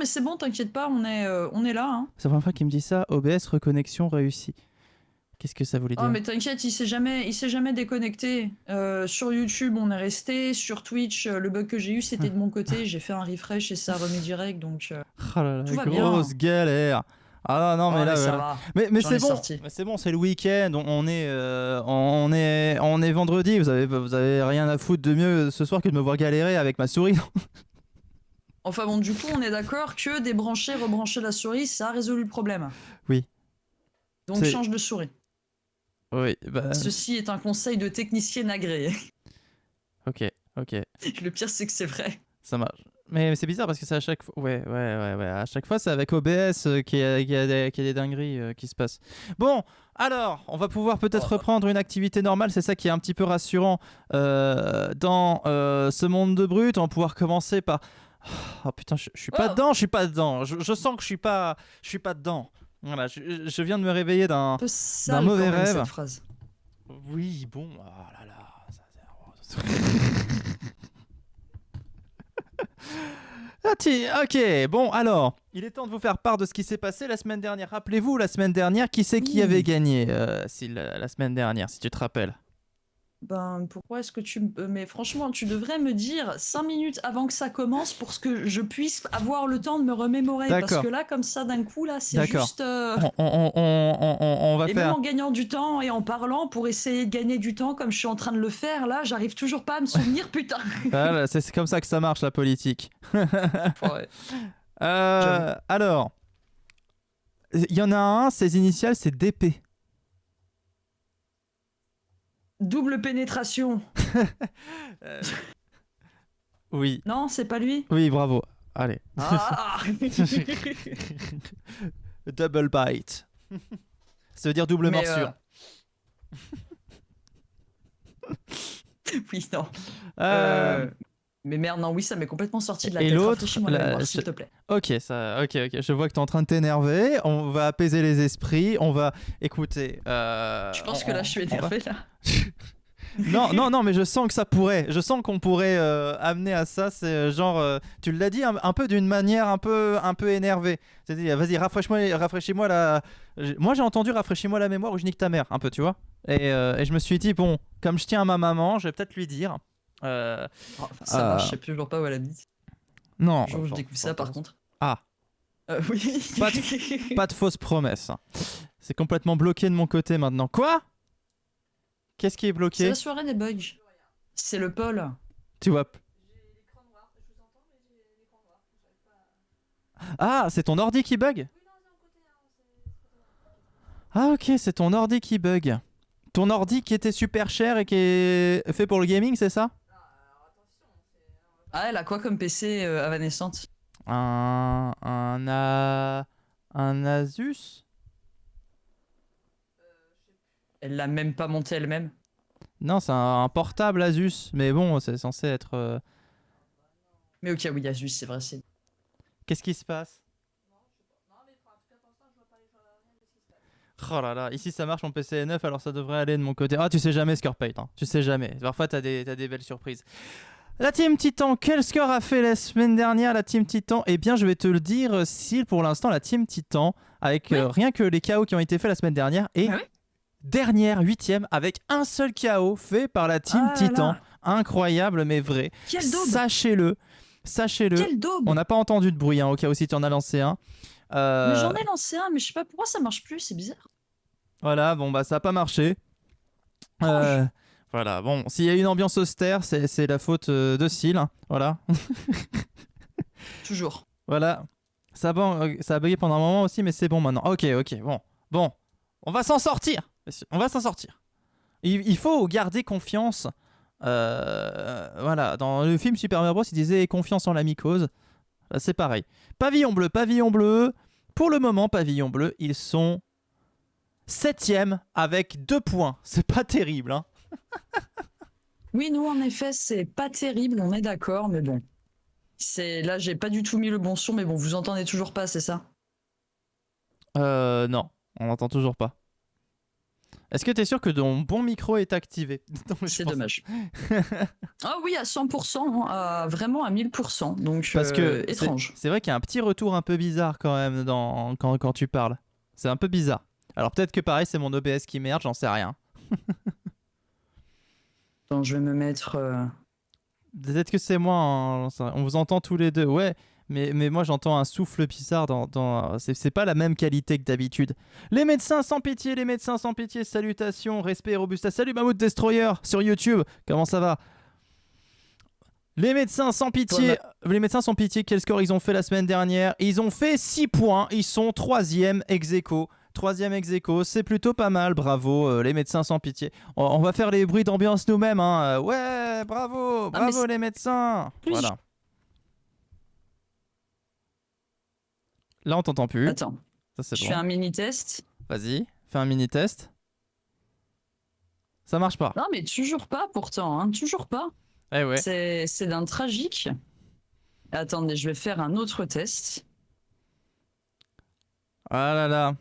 mais c'est bon, t'inquiète pas, on est là. Hein. C'est la première fois qu'il me dit ça. OBS reconnexion réussie. Qu'est-ce que ça voulait Oh, dire? mais t'inquiète, il s'est jamais déconnecté. Sur YouTube, on est resté. Sur Twitch, le bug que j'ai eu, c'était de mon côté. J'ai fait un refresh et ça remet direct, donc Oh là tout là, va bien. grosse galère. Ah non, Oh, mais mais là, ça voilà. va. Mais J'en c'est ai bon. sorti. Mais c'est bon, c'est le week-end. On est vendredi. Vous avez rien à foutre de mieux ce soir que de me voir galérer avec ma souris. Enfin bon, du coup, on est d'accord que débrancher, rebrancher la souris, ça a résolu le problème. Oui. Donc C'est- change de souris. Oui, bah. Ceci est un conseil de technicienne agréée. Ok. Le pire, c'est que c'est vrai. Ça marche. Mais c'est bizarre parce que c'est à chaque fois. Ouais. À chaque fois, c'est avec OBS qu'il y a des dingueries qui se passent. Bon, alors, on va pouvoir peut-être reprendre une activité normale. C'est ça qui est un petit peu rassurant dans ce monde de brut. On va pouvoir commencer par. Oh putain, je suis pas dedans, je suis pas dedans. Je sens que je suis pas dedans. Voilà, je viens de me réveiller d'un Un peu sale mauvais quand même, rêve. cette phrase. Oui, bon, oh là là. Ok, bon alors, il est temps de vous faire part de ce qui s'est passé la semaine dernière. Rappelez-vous, la semaine dernière, qui c'est qui avait gagné la semaine dernière, si tu te rappelles? Ben, pourquoi est-ce que tu... Mais franchement, tu devrais me dire 5 minutes avant que ça commence pour que je puisse avoir le temps de me remémorer. Parce D'accord. que là, comme ça, d'un coup, là, c'est D'accord. juste... On va Et faire... même en gagnant du temps et en parlant pour essayer de gagner du temps comme je suis en train de le faire, là, j'arrive toujours pas à me souvenir, putain. Voilà, c'est comme ça que ça marche, la politique. Ouais. Alors, il y en a un, ses initiales, c'est DP. Double pénétration. Oui. Non, c'est pas lui. Oui, bravo. Allez. Ah. Double bite. Ça veut dire double morsure. Oui, non. Mais merde, non, oui, ça m'est complètement sorti de la et tête. l'autre, Rafraîchis-moi la mémoire, s'il te plaît. Ok, je vois que t'es en train de t'énerver. On va apaiser les esprits. On va écouter. Je pense que là, je suis énervé, là. Non, mais je sens que ça pourrait. Je sens qu'on pourrait amener à ça. C'est genre, tu l'as dit un peu d'une manière un peu énervée. C'est-à-dire, vas-y, rafraîchis-moi la. Moi, j'ai entendu rafraîchis-moi la mémoire ou je nique ta mère, un peu, tu vois. Et je me suis dit, bon, comme je tiens à ma maman, je vais peut-être lui dire. Ça marche, je sais toujours pas où elle habite. Non. Je découvre ça, par contre. Ah. Oui. Pas de fausses promesses. C'est complètement bloqué de mon côté maintenant. Quoi? Qu'est-ce qui est bloqué? C'est la soirée des bugs. C'est le pôle. Tu vois. Ah, c'est ton ordi qui bug? Ah ok, c'est ton ordi qui bug. Ton ordi qui était super cher et qui est fait pour le gaming, c'est ça? Ah, elle a quoi comme PC avanescente? Un Asus? Elle l'a même pas monté elle-même? Non, c'est un portable Asus, mais bon, c'est censé être... Mais ok, oui, Asus, c'est vrai, c'est... Qu'est-ce qui se passe? Oh là là, ici ça marche, mon PC est neuf, alors ça devrait aller de mon côté. Ah, tu sais jamais, Scorpate, hein. Tu sais jamais. Parfois, t'as des belles surprises. La Team Titan, quel score a fait la semaine dernière la Team Titan? Eh bien, je vais te le dire, si pour l'instant, la Team Titan, avec rien que les KO qui ont été faits la semaine dernière, est dernière, 8ème, avec un seul KO fait par la Team Titan. Incroyable, mais vrai. Quel daube! Sachez-le. Quel daube! On n'a pas entendu de bruit, hein, au cas où si tu en as lancé un. Mais j'en ai lancé un, mais je sais pas pourquoi ça marche plus, c'est bizarre. Voilà, bon, bah ça n'a pas marché. Voilà, bon, s'il y a une ambiance austère, c'est la faute de Syl, hein, voilà. Toujours. Voilà. Ça a bugué pendant un moment aussi, mais c'est bon maintenant. Ok, bon. On va s'en sortir. On va s'en sortir. Il faut garder confiance. Voilà, dans le film Super Mario Bros, il disait confiance en la mycose. Là, c'est pareil. Pavillon bleu. Pour le moment, Pavillon bleu, ils sont 7ème avec 2 points. C'est pas terrible, hein. Oui, nous, en effet, c'est pas terrible, on est d'accord, mais bon. Là, j'ai pas du tout mis le bon son, mais bon, vous entendez toujours pas, c'est ça? Non, on n'entend toujours pas. Est-ce que t'es sûr que ton bon micro est activé? Non, mais je C'est pense- dommage. Ah oui, à 100%, vraiment à 1000%. Donc, Parce que étrange. c'est vrai qu'il y a un petit retour un peu bizarre quand même quand tu parles. C'est un peu bizarre. Alors peut-être que pareil, c'est mon OBS qui merde, j'en sais rien. Attends, je vais me mettre... Peut-être que c'est moi, hein, on vous entend tous les deux, ouais. Mais moi j'entends un souffle bizarre c'est pas la même qualité que d'habitude. Les médecins sans pitié, salutations, respect et robustas. Salut Mammouth Destroyer sur YouTube, comment ça va? Les médecins sans pitié, quel score ils ont fait la semaine dernière? Ils ont fait 6 points, ils sont 3e ex aequo. 3e ex aequo, c'est plutôt pas mal, bravo les médecins sans pitié. On va faire les bruits d'ambiance nous-mêmes, hein. Ouais, bravo, bravo les médecins. Oui. Voilà. Là on t'entend plus. Attends, Ça c'est je bon. fais un mini-test. Vas-y, fais un mini test. Ça marche pas. Non, mais toujours pas pourtant, hein, toujours pas. Eh ouais. C'est d'un tragique. Attendez, je vais faire un autre test. Ah là là.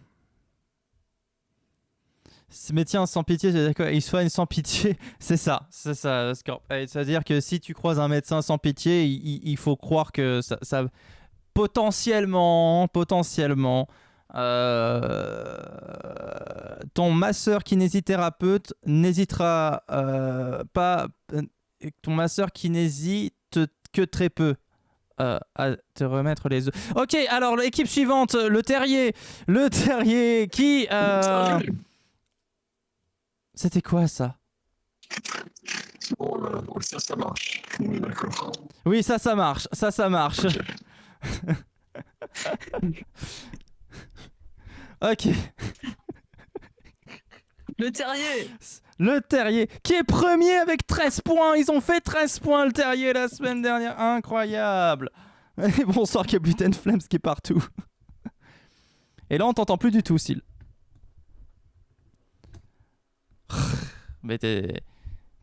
Médecin sans pitié, d'accord, il soigne sans pitié, c'est ça, Scorp. C'est-à-dire que si tu croises un médecin sans pitié, il faut croire que ça potentiellement, ton masseur kinésithérapeute n'hésitera pas, ton masseur qui n'hésite que très peu à te remettre les œufs. Ok, alors l'équipe suivante, le terrier qui... C'était quoi ça? Ça marche. Oui, d'accord. Oui, ça marche. Ok. Le terrier. Le terrier qui est premier avec 13 points. Ils ont fait 13 points le terrier la semaine dernière. Incroyable. Et bonsoir Capitaine Flames qui est partout. Et là on t'entend plus du tout, Syl. Mais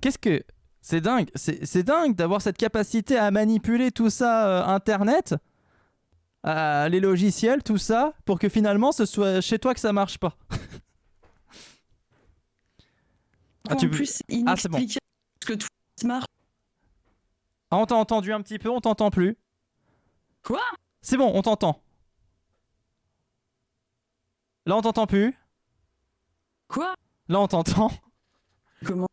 qu'est-ce que... C'est dingue. C'est dingue d'avoir cette capacité à manipuler tout ça, Internet, les logiciels, tout ça, pour que finalement ce soit chez toi que ça marche pas. En plus, c'est bon. inexplicable parce que tout marche. Ah, on t'a entendu un petit peu, on t'entend plus. Quoi? C'est bon, on t'entend. Là, on t'entend plus. Quoi? Là, on t'entend. Comment?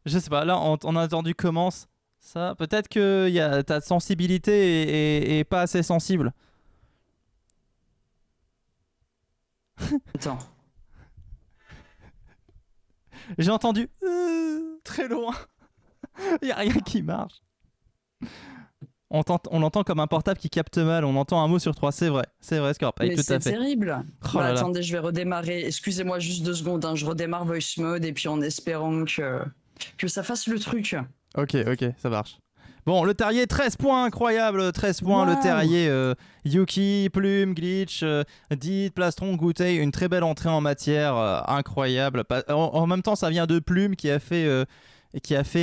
Je sais pas, là, on a entendu commence. Ça, peut-être que ta sensibilité est pas assez sensible. Attends. J'ai entendu très loin. Il y a rien qui marche. On l'entend comme un portable qui capte mal. On entend un mot sur 3. C'est vrai, Scorp. Mais tout c'est à fait. terrible. Oh là là. Attendez, je vais redémarrer. Excusez-moi juste 2 secondes. Hein. Je redémarre voice mode et puis en espérant que ça fasse le truc. Ok, ça marche. Bon, le terrier, 13 points, incroyable, 13 points, Wow. le terrier, Yuki, Plume, Glitch, Dit, Plastron, Goutei, une très belle entrée en matière, incroyable. En même temps, ça vient de Plume qui a fait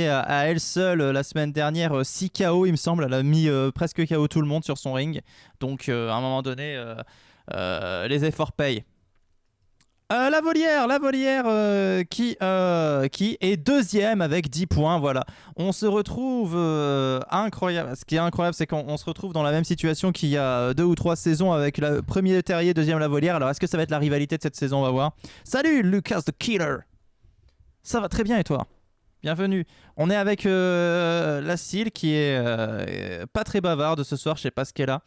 à elle seule la semaine dernière 6 KO, il me semble. Elle a mis presque KO tout le monde sur son ring. Donc, à un moment donné, les efforts payent. La volière qui est deuxième avec 10 points, voilà. On se retrouve incroyable. Ce qui est incroyable, c'est qu'on se retrouve dans la même situation qu'il y a 2 ou 3 saisons avec le premier terrier, deuxième la volière. Alors est-ce que ça va être la rivalité de cette saison? On va voir. Salut Lucas the Killer. Ça va très bien et toi? Bienvenue. On est avec la Syl qui est pas très bavarde ce soir, je sais pas ce qu'elle a.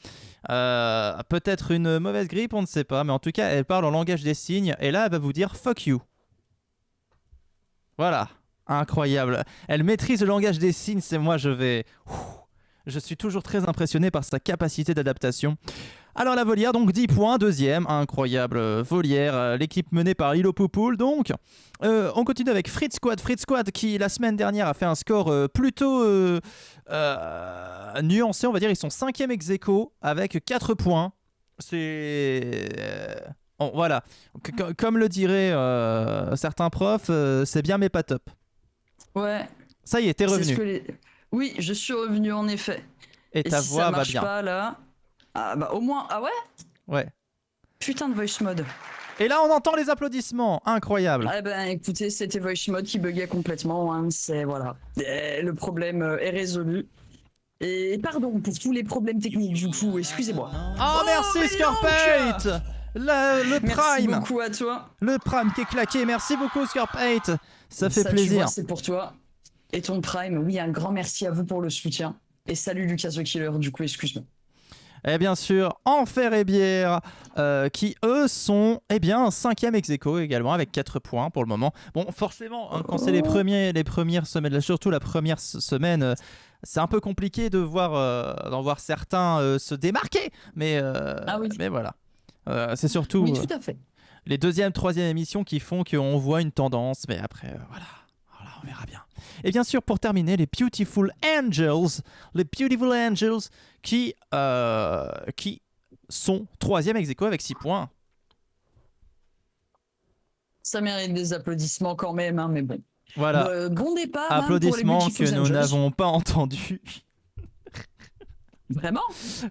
Peut-être une mauvaise grippe, on ne sait pas, mais en tout cas, elle parle en langage des signes et là, elle va vous dire fuck you. Voilà, incroyable. Elle maîtrise le langage des signes, c'est moi, je suis toujours très impressionné par sa capacité d'adaptation. Alors la volière, donc 10 points, deuxième, incroyable volière, l'équipe menée par Lilo Poupoule donc. On continue avec Fritz Squad qui la semaine dernière a fait un score plutôt nuancé, on va dire, ils sont 5e ex aequo avec 4 points. C'est... voilà, comme le diraient certains profs, c'est bien mais pas top. Ouais. Ça y est, t'es revenu. Oui, je suis revenu en effet. Et ta si voix ça va marche bien. Pas là... Ah bah au moins... Ah ouais? Ouais. Putain de voice mode. Et là, on entend les applaudissements. Incroyable. Ah ben écoutez, c'était Voice Mode qui buguait complètement. Hein. C'est voilà, le problème est résolu. Et pardon pour tous les problèmes techniques du coup. Excusez-moi. Oh, merci mais Scorpate. Le Merci Prime. beaucoup à toi. Le Prime qui est claqué. Merci beaucoup Scorpate. Ça fait Tu plaisir. vois, c'est pour toi. Et ton Prime, oui, un grand merci à vous pour le soutien. Et salut Lucas the Killer, du coup, excuse-moi. Et bien sûr, Enfer et Bière, qui eux sont 5e ex-aequo également, avec 4 points pour le moment. Bon, forcément, hein, quand c'est les premières semaines, surtout la première semaine, c'est un peu compliqué d'en voir certains se démarquer. Mais voilà. C'est surtout Oui, tout à fait. les 2e, 3e émissions qui font qu'on voit une tendance. Mais après, voilà, on verra bien. Et bien sûr, pour terminer, les Beautiful Angels qui sont 3e ex-aequo avec 6 points. Ça mérite des applaudissements quand même, hein, mais bon. Voilà. Bon départ. Applaudissements hein, pour les que nous Angels. n'avons pas entendus. Vraiment?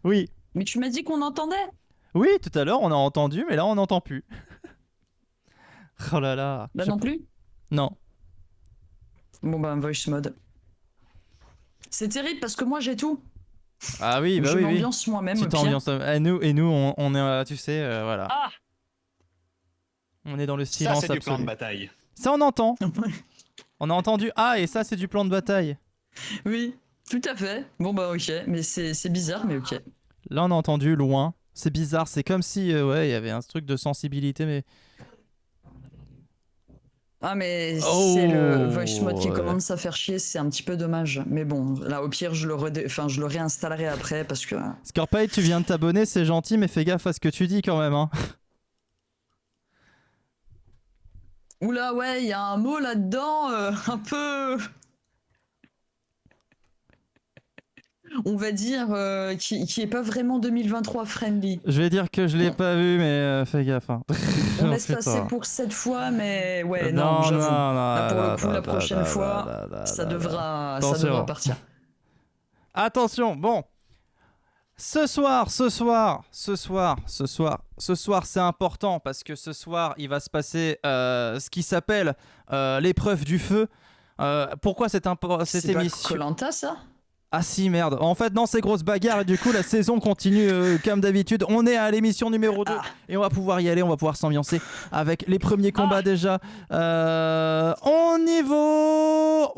Oui. Mais tu m'as dit qu'on entendait. Oui, tout à l'heure, on a entendu, mais là, on n'entend plus. Oh là là. Là non plus? Non. Bon ben, Voice Mode. C'est terrible parce que moi j'ai tout. Ah oui, bah je oui. m'ambiance moi-même Tu au pire. t'ambiances. Et nous, on est, tu sais, voilà. Ah. On est dans le silence Ça, c'est du plan de absolu. bataille. Ça, on entend. On a entendu. Ah, et ça, c'est du plan de bataille. Oui, tout à fait. Bon bah ok, mais c'est bizarre, mais ok. Là, on a entendu loin. C'est bizarre. C'est comme si, il y avait un truc de sensibilité, mais. Ah mais Oh, c'est le Voice Mode qui ouais. commence à faire chier, c'est un petit peu dommage. Mais bon, là au pire je le réinstallerai après parce que... Scorpite, tu viens de t'abonner, c'est gentil, mais fais gaffe à ce que tu dis quand même. Hein. Oula ouais, il y a un mot là-dedans, un peu... On va dire qui est pas vraiment 2023 friendly. Je vais dire que je l'ai pas vu, mais fais gaffe. Hein. On laisse Putain. passer pour cette fois, mais ouais, non, j'avoue. Là, pour le coup, la prochaine fois, ça devra partir. Attention, bon. Ce soir, c'est important parce que ce soir, il va se passer ce qui s'appelle l'épreuve du feu. Pourquoi cette émission? C'est pas Koh-Lanta, ça? Ah si, merde. En fait, non, c'est grosse bagarre et du coup, la saison continue comme d'habitude. On est à l'émission numéro 2 et on va pouvoir y aller, on va pouvoir s'ambiancer avec les premiers combats déjà. On y va.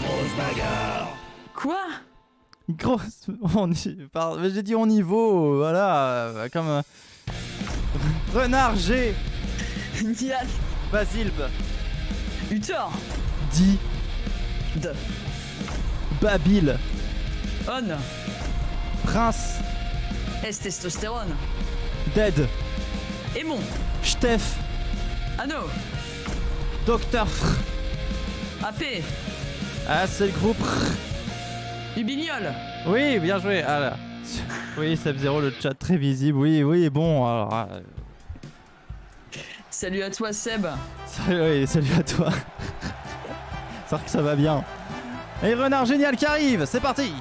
Grosse bagarre. Quoi? Grosse... J'ai dit on y va, voilà, comme... Renard G. Nial. Basilbe. Uthor. Di. De. Babil. On. Prince. S-testostérone. Dead. Aimon. Steph. Anno. Docteur Fr. AP. Ah, c'est le groupe. Ubiliol. Oui, bien joué. Ah là. Oui, Sub-Zero, le chat très visible. Oui, bon, alors... Salut à toi, Seb. Salut à toi. J'espère que ça va bien. Et Renard Génial qui arrive, c'est parti.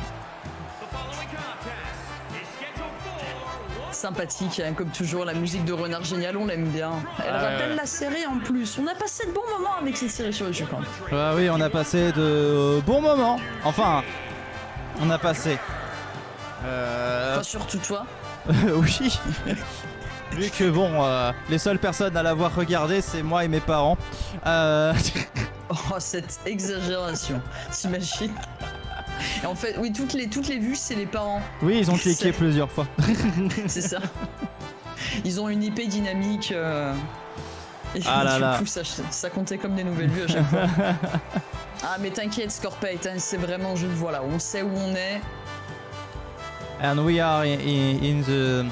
Sympathique, hein, comme toujours, la musique de Renard Génial, on l'aime bien. Elle rappelle la série en plus. On a passé de bons moments avec cette série sur YouTube. Ah oui, on a passé de bons moments. Enfin, on a passé... Pas surtout toi. Oui. Vu que bon, les seules personnes à l'avoir regardé, c'est moi et mes parents. Oh, cette exagération, t'imagines? Et en fait, oui, toutes les vues, c'est les parents. Oui, ils ont cliqué plusieurs fois. C'est ça. Ils ont une IP dynamique. Et du coup, ça comptait comme des nouvelles vues à chaque fois. Ah, mais t'inquiète, Scorpite, hein, c'est vraiment juste, voilà, on sait où on est. And we are in the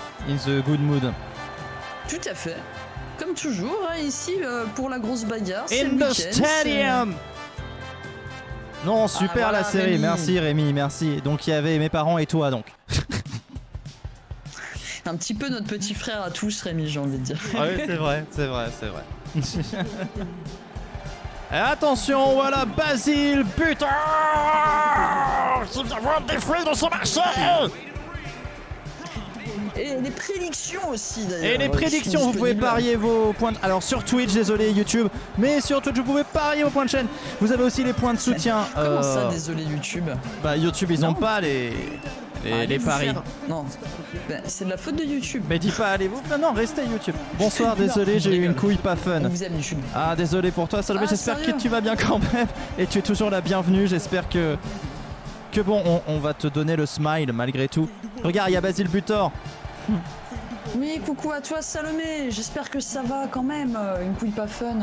good mood. Tout à fait. Comme toujours, hein, ici, pour la grosse bagarre, c'est In le the week-end, stadium. Non, super voilà, la série, Rémi. merci Rémi, merci. Donc il y avait mes parents et toi donc. Un petit peu notre petit frère à tous, Rémi, j'ai envie de dire. Ah oui, c'est vrai. Et attention, voilà Basile, buteur. qui vient vendre des fruits dans son marché. Et les prédictions aussi d'ailleurs. Et les prédictions, vous pouvez parier vos points de... Alors sur Twitch, désolé YouTube, mais sur Twitch vous pouvez parier vos points de chaîne. Vous avez aussi les points de soutien. Comment ça, désolé YouTube? Bah YouTube, ils ont pas les paris. Non, ben, c'est de la faute de YouTube. Mais dis pas allez-vous. Non, restez YouTube. Bonsoir, désolé, j'ai eu une couille pas fun. On vous aime YouTube. Ah désolé pour toi Salomé, j'espère que tu vas bien quand même. Et tu es toujours la bienvenue, j'espère que bon, on va te donner le smile malgré tout. Regarde, il y a Basile Butor. Oui, coucou à toi Salomé, j'espère que ça va quand même, une couille pas fun.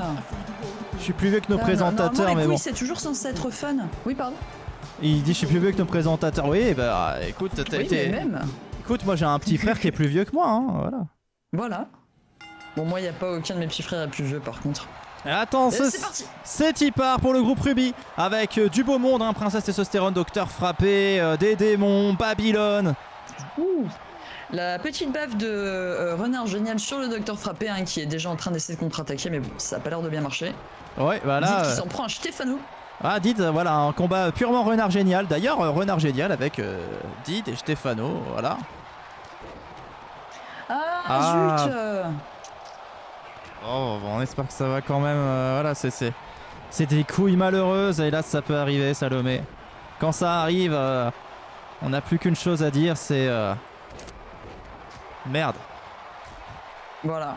Je suis plus vieux que nos présentateurs, les mais couilles, bon. C'est toujours censé être fun. Oui, pardon. Il dit je suis plus vieux que nos présentateurs. Oui, bah écoute, t'as Oui, été... mais même. Écoute, moi j'ai un petit frère qui est plus vieux que moi, hein, voilà. Voilà. Bon, moi, il n'y a pas aucun de mes petits frères plus vieux par contre. Et attends, C'est parti. c'est y part pour le groupe Ruby avec du beau monde, hein, Princesse Testostérone, Docteur Frappé, des démons, Babylone. Ouh. La petite baffe de Renard Génial sur le Docteur Frappé, hein, qui est déjà en train d'essayer de contre-attaquer, mais bon, ça a pas l'air de bien marcher. Ouais, voilà. Dites qu'il s'en prend un Stéphano. Ah, Did, voilà, un combat purement Renard Génial. D'ailleurs, Renard Génial avec Did et Stéphano, voilà. Ah, zut. Oh, bon, on espère que ça va quand même. Voilà, c'est des couilles malheureuses. Et là, ça peut arriver, Salomé. Quand ça arrive, on n'a plus qu'une chose à dire, c'est... Merde. Voilà.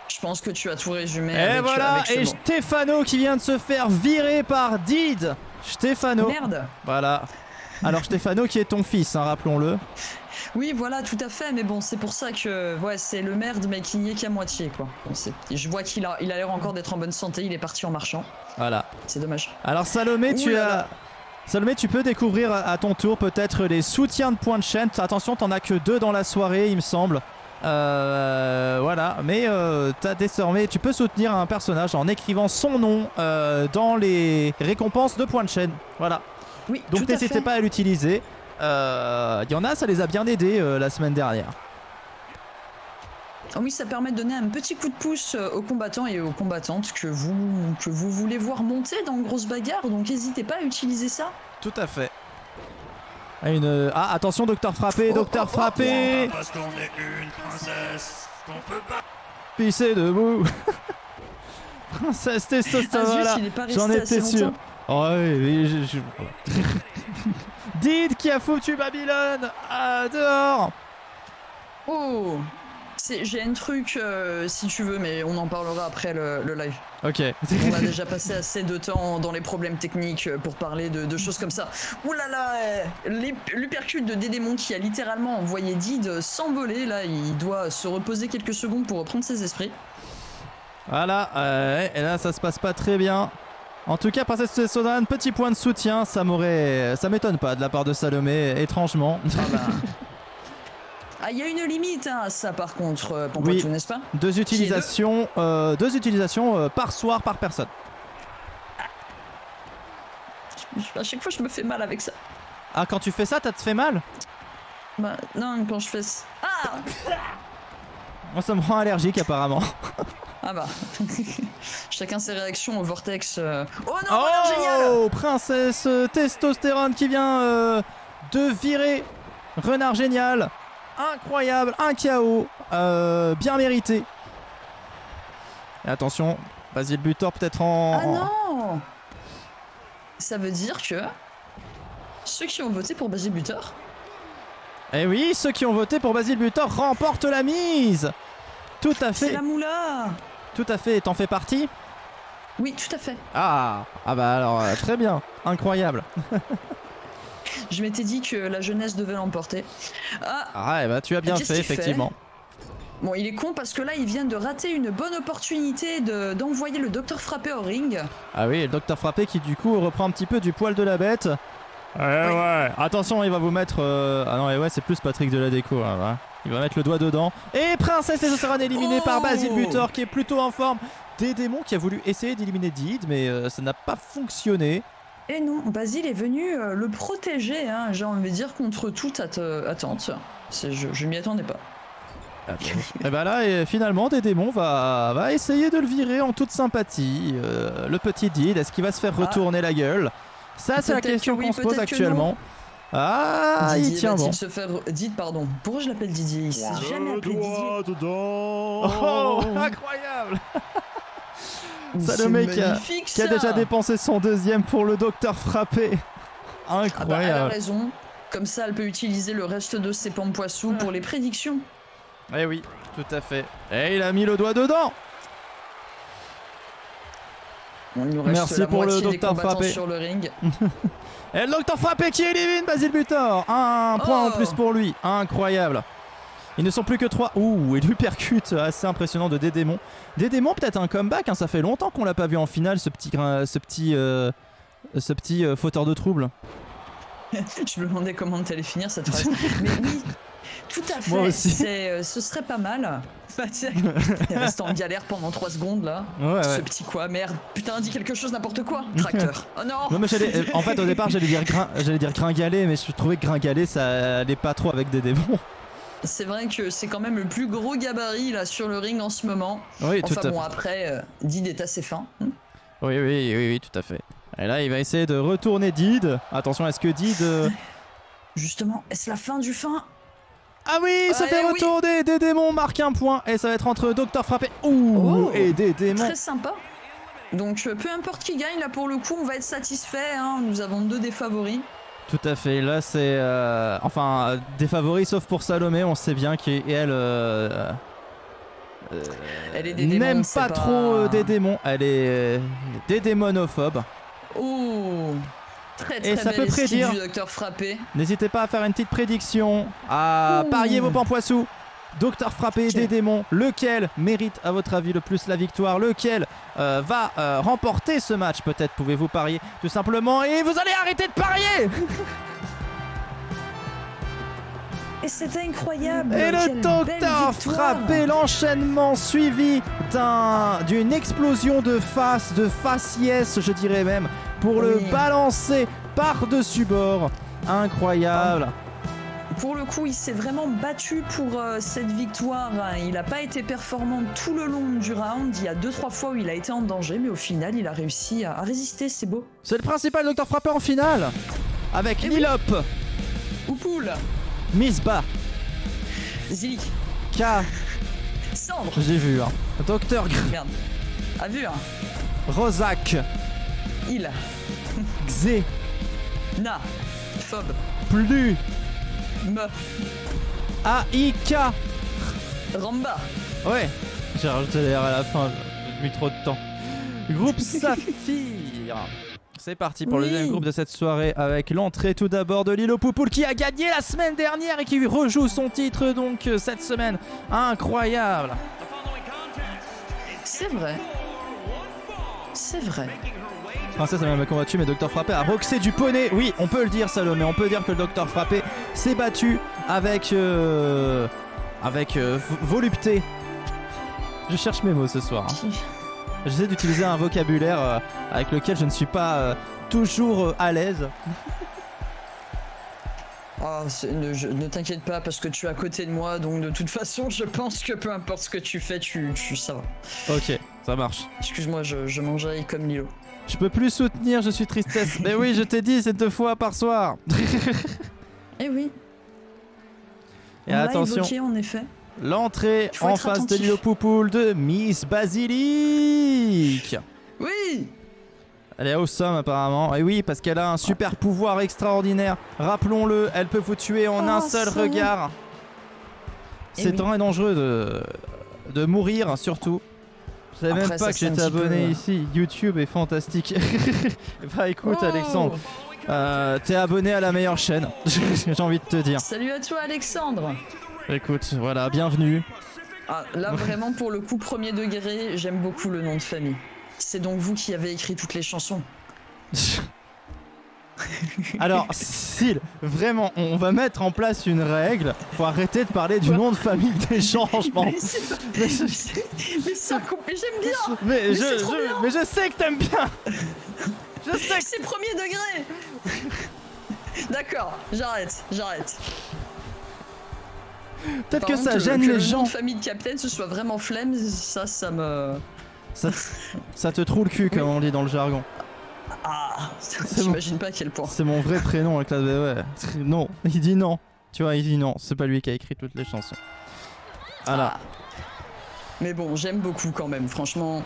Je pense que tu as tout résumé. Et avec, voilà, avec ce et mot. Stéphano qui vient de se faire virer par Did. Stéphano. Merde. Voilà. Alors Stéphano qui est ton fils, hein, rappelons-le. Oui, voilà, tout à fait, mais bon, c'est pour ça que ouais, c'est le merde, mais qui n'y est qu'à moitié, quoi. Bon, je vois qu'il a l'air encore d'être en bonne santé, il est parti en marchant. Voilà. C'est dommage. Alors Salomé, Salomé, tu peux découvrir à ton tour peut-être les soutiens de points de chaîne. Attention, t'en as que 2 dans la soirée, il me semble. Voilà, mais désormais, tu peux soutenir un personnage en écrivant son nom dans les récompenses de points de chaîne. Voilà. Oui, donc n'hésitez pas à l'utiliser. Il y en a, ça les a bien aidés la semaine dernière. Oh oui, ça permet de donner un petit coup de pouce aux combattants et aux combattantes que vous voulez voir monter dans une grosse bagarre, donc n'hésitez pas à utrisser ça. Tout à fait. Ah, attention, Docteur Frappé, Docteur Frappé. Parce qu'on est une princesse, qu'on peut pas. Pisser debout. Princesse Testostérone, Ah, zut, j'en étais sûr. Oh, oui, Did qui a foutu Babylone dehors. Oh, j'ai un truc si tu veux, mais on en parlera après le live. Ok. On a déjà passé assez de temps dans les problèmes techniques pour parler de choses comme ça. Ouh là là, l'uppercut de Dédémon qui a littéralement envoyé Did s'envoler. Là, il doit se reposer quelques secondes pour reprendre ses esprits. Voilà, et là ça se passe pas très bien. En tout cas, Princesse Testostérone, petit point de soutien, ça m'étonne pas de la part de Salomé, étrangement. Ah bah. Ah, il y a une limite hein, à ça par contre, Pampoitou, oui, n'est-ce pas? 2 utilisations, par soir par personne. À chaque fois, je me fais mal avec ça. Ah, quand tu fais ça, t'as te fait mal? Bah, non, quand je fais... Ah! Moi, ça me rend allergique apparemment. Ah bah. Chacun ses réactions au vortex. Oh non, Oh, génial! Princesse Testostérone qui vient de virer Renard Génial. Incroyable, un KO, bien mérité. Et attention, Basile Butor peut-être en... Ah non! Ça veut dire que ceux qui ont voté pour Basile Butor... Eh oui, ceux qui ont voté pour Basile Butor remportent la mise. Tout à fait. C'est la moula! Tout à fait, t'en fais partie? Oui, tout à fait. Ah bah alors, très bien, incroyable. Je m'étais dit que la jeunesse devait l'emporter. Ah, et bah tu as bien qu'est-ce fait, qu'il fait effectivement. Bon, il est con parce que là, il vient de rater une bonne opportunité d'envoyer le Docteur Frappé au ring. Ah oui, le Docteur Frappé qui du coup reprend un petit peu du poil de la bête. Ouais. Attention, il va vous mettre... Ah non, ouais, c'est plus Patrick de la déco. Hein, ouais. Il va mettre le doigt dedans. Et Princesse Testostérone éliminée par Basile Butor qui est plutôt en forme. Des démons qui a voulu essayer d'éliminer Did, mais ça n'a pas fonctionné. Et non, Basile est venu le protéger, hein, j'ai envie de dire, contre toute attente. Je m'y attendais pas. Et bah là, finalement, des démons va essayer de le virer en toute sympathie. Le petit Did, est-ce qu'il va se faire retourner la gueule? Ça, c'est la question qu'on se pose actuellement. Ah, Didier il tient va-t-il bon. se faire... Dites, pardon. Pourquoi je l'appelle Didier? Il s'est jamais Le appelé Didier. doigt dedans. Oh, incroyable. C'est Salomé magnifique, qui a ça. déjà dépensé son deuxième pour le docteur frappé. Ah bah, elle a Incroyable. raison. Comme ça, elle peut utiliser le reste de ses pampoissous pour les prédictions. Eh oui, tout à fait. Et il a mis le doigt dedans. Il nous reste Merci la pour le moitié des docteur combattants frappé. sur le ring. Et le docteur frappé qui élimine Basile Butor. Un point en plus pour lui. Incroyable. Ils ne sont plus que 3. Ouh, et lui percute assez impressionnant de Dédémon. Dédémon peut-être un comeback, hein, ça fait longtemps qu'on l'a pas vu en finale, ce petit fauteur de troubles. Je me demandais comment t'allais finir cette phrase. Mais oui, tout à fait. Moi aussi. Ce serait pas mal. Bah, tu sais, il reste en galère pendant 3 secondes là. Ouais, Ce ouais. petit quoi, merde. Putain, dis quelque chose, n'importe quoi. Tracteur. Oh non. Non, mais en fait au départ j'allais dire gringalet, mais je trouvais que gringalet ça allait pas trop avec Dédémon. C'est vrai que c'est quand même le plus gros gabarit là sur le ring en ce moment. Oui, tout Enfin à bon, fait. après, Did est assez fin. Oui, tout à fait. Et là il va essayer de retourner Did. Attention, est-ce que Did... Justement, est-ce la fin du fin? Ah oui, ça Ouais, fait oui. retourner, Dédémon marque un point et ça va être entre Docteur Frappé Oh. et Dédémon. Très sympa. Donc peu importe qui gagne, là pour le coup, on va être satisfait. Hein. Nous avons 2 des favoris. Tout à fait, là c'est... enfin, des favoris sauf pour Salomé, on sait bien qu'elle... Elle est Dédémon, n'aime c'est pas trop Dédémon, elle est dédémonophobe. Oh, très Et ça belle peut esquive prédire. du docteur frappé. N'hésitez pas à faire une petite prédiction, à Ouh. parier vos pampoissous. Docteur Frappé, Ok. Dédémon, lequel mérite à votre avis le plus la victoire? Lequel va remporter ce match? Peut-être pouvez-vous parier tout simplement et vous allez arrêter de parier. Et c'est incroyable. Et le quelle docteur belle victoire. frappé, l'enchaînement suivi d'une explosion de faciès, je dirais même, pour le Oui. balancer par-dessus bord. Incroyable. Pour le coup, il s'est vraiment battu pour cette victoire. Il n'a pas été performant tout le long du round. Il y a 2-3 fois où il a été en danger, mais au final, il a réussi à résister. C'est beau. C'est le principal docteur frappé en finale. Avec Eh oui. Lilop, Oupoul, Misbah, Zilik, K, Cendre. j'ai vu, hein. Docteur Gr, Merde. A vu, hein. Rozak, Il, Xé, Na, Phobe, Plu, Me, AIK. Ramba. Ouais, j'ai rajouté les R à la fin, j'ai mis trop de temps. Groupe Saphir. C'est parti pour le Oui. deuxième groupe de cette soirée avec l'entrée tout d'abord de Lilo Poupoule qui a gagné la semaine dernière et qui rejoue son titre donc cette semaine. Incroyable. C'est vrai. C'est vrai. Princesse a même combattu mais Docteur Frappé a roxé du poney. Oui, on peut le dire Salomé, on peut dire que le Docteur Frappé s'est battu avec volupté. Je cherche mes mots ce soir. Hein. J'essaie d'utiliser un vocabulaire avec lequel je ne suis pas toujours à l'aise. Ah, ne t'inquiète pas parce que tu es à côté de moi, donc de toute façon, je pense que peu importe ce que tu fais, ça va. Ok, ça marche. Excuse-moi, je mangerai comme Lilo. Je peux plus soutenir, je suis tristesse. Mais oui, je t'ai dit, c'est 2 fois par soir. Eh oui. Et On l'a attention, évoqué, en effet. l'entrée Faut en être face de attentif. Lilo Poupoule de Miss Basilic. Oui. Elle est awesome apparemment. Et oui, parce qu'elle a un super pouvoir extraordinaire. Rappelons-le, elle peut vous tuer en Oh, un seul ça. regard. Eh C'est oui. très dangereux de mourir surtout. Je savais même Après, pas ça, que c'est un j'étais petit peu, abonné ici. YouTube est fantastique. Bah écoute Oh. Alexandre, t'es abonné à la meilleure chaîne. J'ai envie de te dire. Salut à toi, Alexandre. Écoute, voilà, bienvenue. Ah, là, vraiment, pour le coup, premier degré, j'aime beaucoup le nom de famille. C'est donc vous qui avez écrit toutes les chansons. Alors, Cécile, vraiment, on va mettre en place une règle. Faut arrêter de parler du nom de famille des gens, je pense. Mais c'est mais j'aime bien. Mais c'est trop bien. mais je sais que t'aimes bien. Je sais que... C'est premier degré. D'accord, j'arrête. Peut-être Par que contre, ça gêne que les le gens. nom de famille de Captain, ce soit vraiment flemme, ça me... Ça te troue le cul, comme on dit dans le jargon. Ah, bon. j'imagine pas à quel point. C'est mon vrai prénom avec la ouais. Non, il dit non. Tu vois, il dit non. C'est pas lui qui a écrit toutes les chansons. Voilà. Ah. Mais bon, j'aime beaucoup quand même, franchement.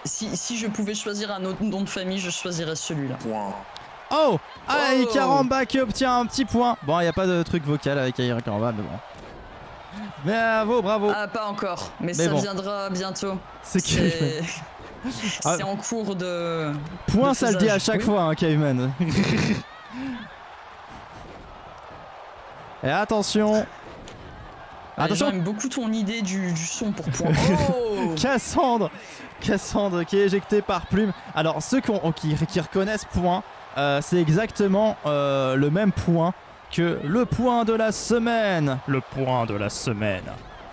Si je pouvais choisir un autre nom de famille, je choisirais celui-là. Point. Oh, Aïe Oh. Caramba qui obtient un petit point. Bon, il n'y a pas de truc vocal avec Aïe Caramba, mais bon. Bravo, bravo. Ah, pas encore, mais Mais ça bon. viendra bientôt. C'est que C'est Ah. c'est en cours de... point, de ça le dit à faisage. chaque Oui. fois, hein, Caveman. Et attention. Ah, les gens Attention, aiment beaucoup ton idée du son pour point. Oh. Cassandre qui est éjecté par Plume. Alors ceux qui reconnaissent point, c'est exactement le même point que le point de la semaine. Le point de la semaine.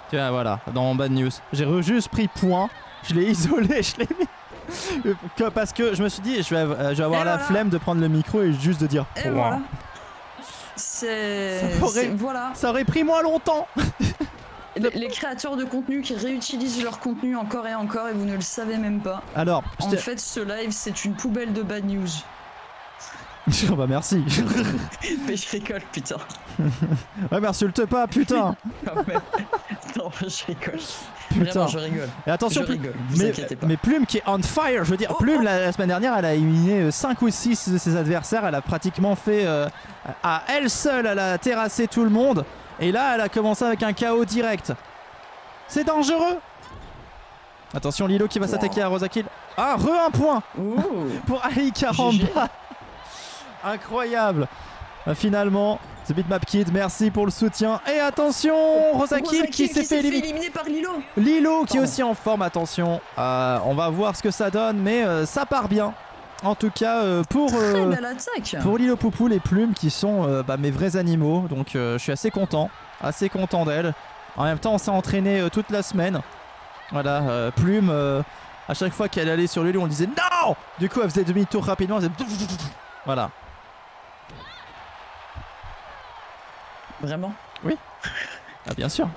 Tiens, voilà, dans Bad News. J'ai juste pris point, je l'ai isolé, je l'ai mis. Parce que je me suis dit, je vais avoir Et la voilà. flemme de prendre le micro et juste de dire Et point. voilà. C'est... Ça aurait- Voilà. Ça aurait pris moins longtemps. Les créateurs de contenu qui réutilisent leur contenu encore et encore et vous ne le savez même pas. Alors, En fait, ce live, c'est une poubelle de bad news. bah merci. Mais je rigole, putain. Ouais, m'insulte pas, putain. Quand même. Non, je rigole. Putain. Vraiment, je rigole. Et attention, Je rigole, vous inquiétez pas. mais Plume qui est on fire, je veux dire, Oh, Plume oh. la semaine dernière, elle a éliminé 5 ou 6 de ses adversaires, elle a pratiquement fait à elle seule, elle a terrassé tout le monde, et là elle a commencé avec un KO direct. C'est dangereux. Attention, Lilo qui va s'attaquer à Rosakill. Ah, un point Ouh. pour Aïe GG. Caramba. Incroyable. Finalement, The Bitmap Kid, merci pour le soutien. Et attention, Rosakill qui s'est fait éliminer. éliminer par Lilo. Lilo qui est Pardon. aussi en forme, attention. On va voir ce que ça donne, mais ça part bien. En tout cas, pour Très belle attaque. Lilo Poupou, les plumes qui sont mes vrais animaux. Donc je suis assez content d'elle. En même temps, on s'est entraîné toute la semaine. Voilà, Plume, à chaque fois qu'elle allait sur le lit, on disait non. Du coup, elle faisait demi-tour rapidement. Elle faisait... Voilà. Vraiment. Ah, bien sûr.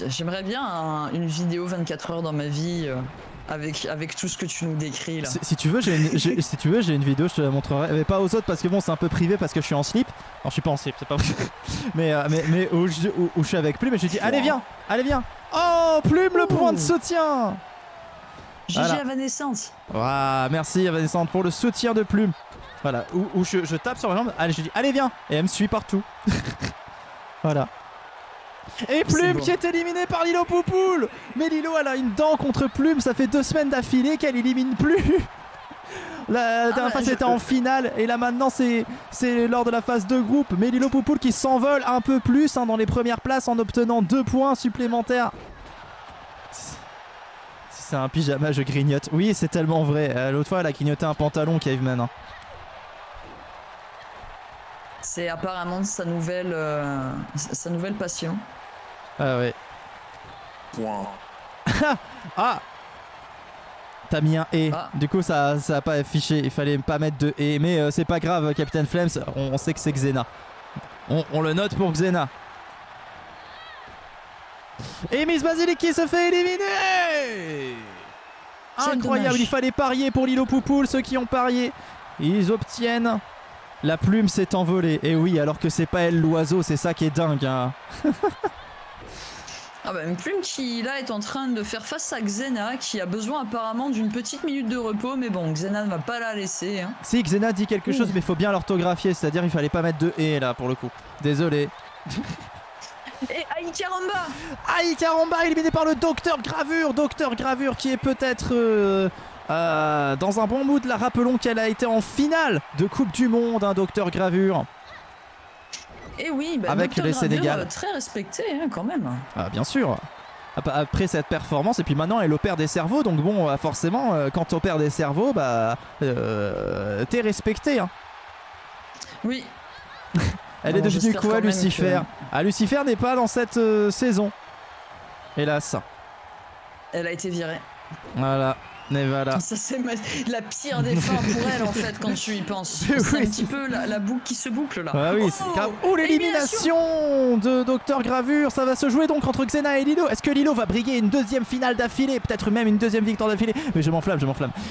J'aimerais bien une vidéo 24 heures dans ma vie avec tout ce que tu nous décris là. Si tu veux, j'ai une vidéo, je te la montrerai. Mais pas aux autres parce que bon, c'est un peu privé parce que je suis en slip. Non, je suis pas en slip, c'est pas vrai. mais où je suis avec Plume, mais je lui dis allez viens. Oh, Plume, le point de soutien. GG Voilà. Evanescence. Waouh, merci Evanescente pour le soutien de Plume. Voilà, où je tape sur la jambe, allez, je dis allez viens, et elle me suit partout. Voilà. Et Plume bon. qui est éliminé par Lilo Poupoule. Mais Lilo, elle a une dent contre Plume, ça fait 2 semaines d'affilée qu'elle élimine plus. La dernière fois c'était en finale, et là maintenant c'est lors de la phase de groupe. Mais Lilo Poupoule qui s'envole un peu plus dans les premières places en obtenant 2 points supplémentaires. C'est un pyjama, je grignote. Oui, c'est tellement vrai. L'autre fois, elle a grignoté un pantalon, Caveman. Hein. C'est apparemment sa nouvelle passion. Ah ouais. Point. Ah, t'as mis un et. Ah. Du coup, ça a pas affiché. Il fallait pas mettre de et. Mais c'est pas grave, Capitaine Flames. On sait que c'est Xena. On le note pour Xena. Et Miss Basilic qui se fait éliminer. Quel Incroyable, dommage. il fallait parier pour Lilo Poupoule. Ceux qui ont parié, ils obtiennent. La plume s'est envolée. Et oui, alors que c'est pas elle l'oiseau, c'est ça qui est dingue. Hein. Ah bah une Plume qui là est en train de faire face à Xena qui a besoin apparemment d'une petite minute de repos, mais bon, Xena ne va pas la laisser. Hein. Si, Xena dit quelque chose, mais il faut bien l'orthographier, c'est-à-dire il fallait pas mettre de et là pour le coup. Désolé. Et Aïe Caramba. Aïe Caramba éliminé par le Docteur Gravure qui est peut-être dans un bon mood. Là, rappelons qu'elle a été en finale de Coupe du Monde, hein, Docteur Gravure. Et oui, bah, Avec Docteur le Gravure, Sénégal. très respecté hein, quand même. Ah, bien sûr. Après cette performance, et puis maintenant elle opère des cerveaux, donc bon, forcément, quand tu opères des cerveaux, bah, t'es respecté. Hein. Oui. Elle est Bon, devenue j'espère quoi, quand même Lucifer que- Ah, Lucifer n'est pas dans cette saison. Hélas. Elle a été virée. Voilà. Et voilà. Ça c'est la pire des fins pour elle en fait quand tu y penses. C'est un petit peu la boucle qui se boucle là. Ah oui, c'est grave. Oh, l'élimination de Docteur Gravure. Ça va se jouer donc entre Xena et Lilo. Est-ce que Lilo va briguer une deuxième finale d'affilée? Peut-être même une deuxième victoire d'affilée. Mais je m'enflamme.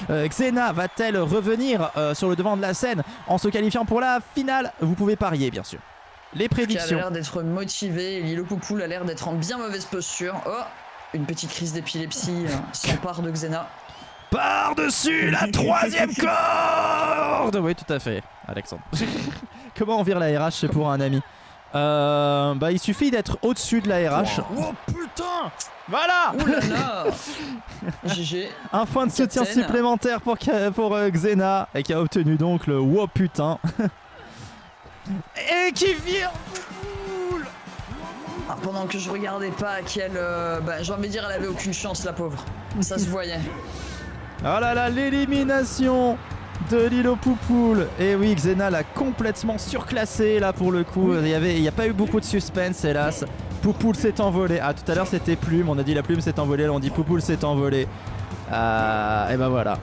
Xena va-t-elle revenir sur le devant de la scène en se qualifiant pour la finale? Vous pouvez parier bien sûr. Les prédictions. Elle a l'air d'être motivée et Lilo Poupoule a l'air d'être en bien mauvaise posture. Oh, une petite crise d'épilepsie s'empare de Xena. Par-dessus la troisième corde. Oui, tout à fait, Alexandre. Comment on vire la RH, c'est pour un ami. Il suffit d'être au-dessus de la RH. Oh putain! Voilà. Ouh là là. GG. Un point de soutien Captain. supplémentaire pour Xena, et qui a obtenu donc le wow putain. Et qui vire Poupoule. Ah, pendant que je regardais pas qu'elle... j'ai envie de dire elle avait aucune chance la pauvre. Ça se voyait. Oh là là, l'élimination de Lilo Poupoule. Et oui, Xena l'a complètement surclassé là pour le coup. Il n'y a pas eu beaucoup de suspense hélas. Poupoule s'est envolé. Ah, tout à l'heure c'était Plume, on a dit la Plume s'est envolée, là on dit Poupoule s'est envolé. Et ben voilà,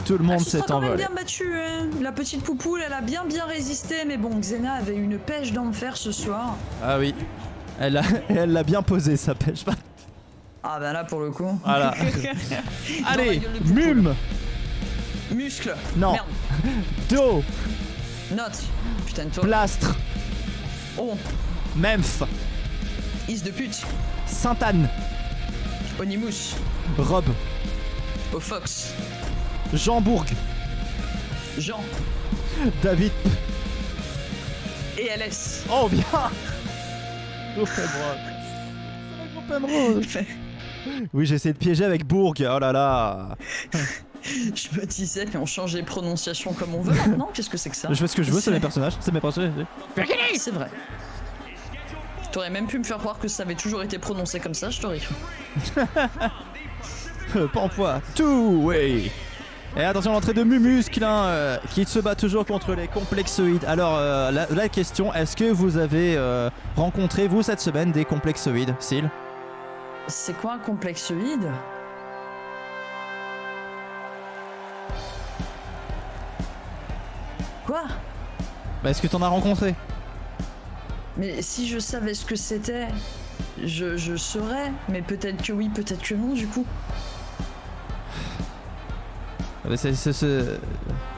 tout le monde s'est quand même envolé. bien battu, hein. La petite Poupoule elle a bien résisté, mais bon, Xena avait une pêche d'enfer ce soir. Ah oui, elle l'a bien posé sa pêche. Ah ben là pour le coup. Voilà. Dans Allez, la gueule de Poupoule. Mume. Muscle. Non. Merde. Do. Note. Putain de toi. Plastre. Oh. Memph. Is de pute. Sainte-Anne. Onimus. Rob. Au Fox. Jeanbourg. Jean. David. Et LS. Oh bien. Oui, j'ai essayé de piéger avec Bourg. Oh là là. Je me disais, mais on change les prononciations comme on veut maintenant. Qu'est-ce que c'est que ça? Je fais ce que je veux, c'est mes personnages. C'est mes personnages. C'est vrai. T'aurais même pu me faire croire que ça avait toujours été prononcé comme ça, je t'aurais cru. Pampois. Two-way. Et attention, l'entrée de Mumuscle qui se bat toujours contre les complexoïdes. Alors, la question, est-ce que vous avez rencontré, vous, cette semaine, des complexoïdes, Syl? C'est quoi un complexoïde? Quoi? Bah, est-ce que t'en as rencontré? Mais si je savais ce que c'était, je saurais. Mais peut-être que oui, peut-être que non, du coup.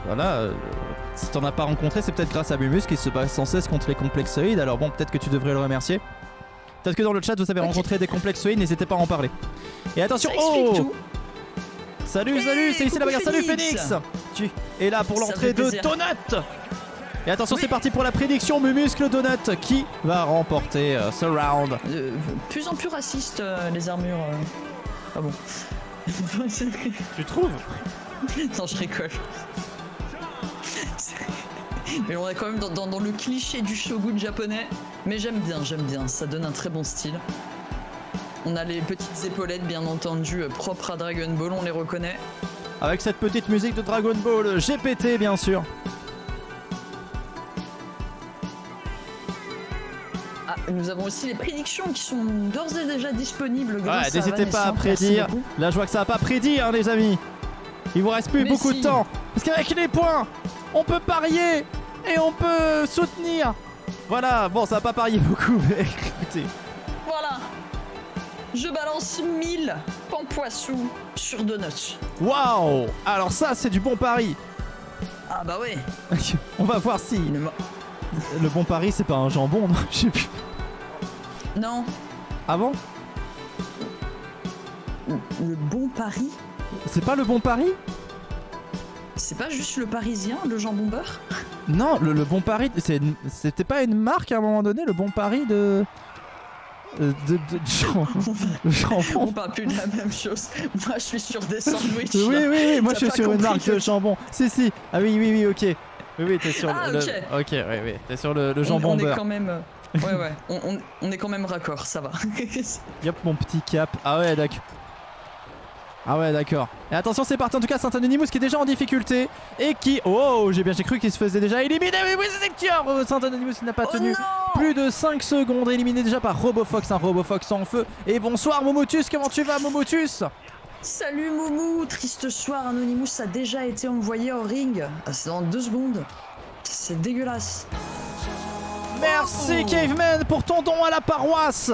Voilà, si t'en as pas rencontré, c'est peut-être grâce à Mumus qui se bat sans cesse contre les complexoïdes. Alors bon, peut-être que tu devrais le remercier. Peut-être que dans le chat vous avez rencontré des complexoïdes, n'hésitez pas à en parler. Et attention, Ça explique tout. Salut, Hey, salut, c'est ici la coucou bagarre, salut Phoenix. Phoenix. Tu es là pour Ça l'entrée fait de plaisir. Donut. Et attention, Oui. c'est parti pour la prédiction Mumuscle Donut. Qui va remporter ce round? Plus en plus raciste, les armures. Ah bon. Tu trouves? Non, je rigole. Mais on est quand même dans le cliché du shogun japonais. Mais j'aime bien, ça donne un très bon style. On a les petites épaulettes, bien entendu, propres à Dragon Ball, on les reconnaît. Avec cette petite musique de Dragon Ball GPT, bien sûr. Ah, nous avons aussi les prédictions qui sont d'ores et déjà disponibles. Ouais, grâce à n'hésitez pas à Vanessa. Merci prédire. beaucoup. Là, je vois que ça va pas prédire, hein, les amis. Il vous reste plus Mais beaucoup si. de temps. Parce qu'avec les points, on peut parier et on peut soutenir. Voilà, bon, ça va pas parier beaucoup, mais écoutez. Voilà. Je balance 1000 pampoissous sur Donuts. Waouh! Alors, ça, c'est du bon pari. Ah bah ouais. On va voir si Il me- le bon pari, c'est pas un jambon, non? Je sais plus. Non. Ah bon? Le bon pari? C'est pas le bon pari? C'est pas juste le parisien, le jambon beurre? Non, le bon pari, c'était pas une marque à un moment donné, le bon pari de On jambon. parle plus de la même chose. Moi, je suis sur des sandwichs. Oui, là. oui, moi T'as je suis pas sur une compris marque que- de jambon. Si. Ah oui, ok. Oui, t'es sur Ah, le. ok. Ok, oui, t'es sur le jambon on est beurre. quand même. Ouais. On est quand même raccord, ça va. Yep, mon petit cap. Ah ouais, d'accord. Et attention, c'est parti. En tout cas, Saint-Anonymous qui est déjà en difficulté et qui. Oh, j'ai cru qu'il se faisait déjà éliminer. Oui, c'est secteur. Saint-Anonymous qui n'a pas Oh tenu non. plus de 5 secondes. Éliminé déjà par Robofox, un Robofox en feu. Et bonsoir, Momotus. Comment tu vas, Momotus? Salut Moumou, triste soir, Anonymous a déjà été envoyé au ring. Ah, c'est dans 2 secondes. C'est dégueulasse. Merci Caveman pour ton don à la paroisse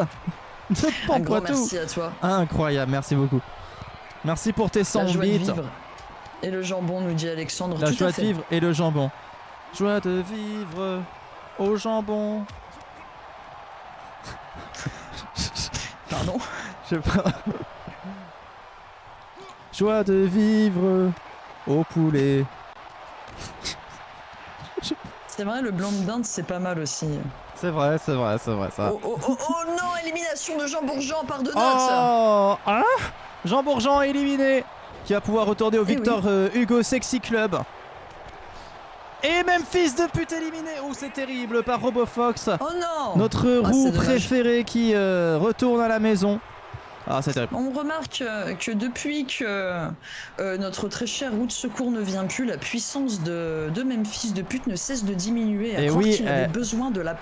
de Un grand Pampoitou. merci à toi. Incroyable, merci beaucoup. Merci pour tes 100 La joie de bits. vivre. Et le jambon, nous dit Alexandre. La Tout joie à de fait. vivre et le jambon. Joie de vivre au jambon. Pardon. Je sais pas. Joie de vivre au poulet. C'est vrai, le blanc de dinde, c'est pas mal aussi. C'est vrai, c'est vrai, c'est vrai ça. Oh non, élimination de Jean Bourgeon par 2 notes. Oh, hein, Jean Bourgeon éliminé, qui va pouvoir retourner au Victor Hugo Sexy Club. Et même fils de pute éliminé. Oh, c'est terrible par RoboFox. Oh non. Notre Ah, roue c'est dommage. préférée qui retourne à la maison. Ah, c'est terrible. On remarque que depuis que notre très cher roue de secours ne vient plus, la puissance de même fils de pute ne cesse de diminuer. À Et croire oui, qu'il avait besoin de la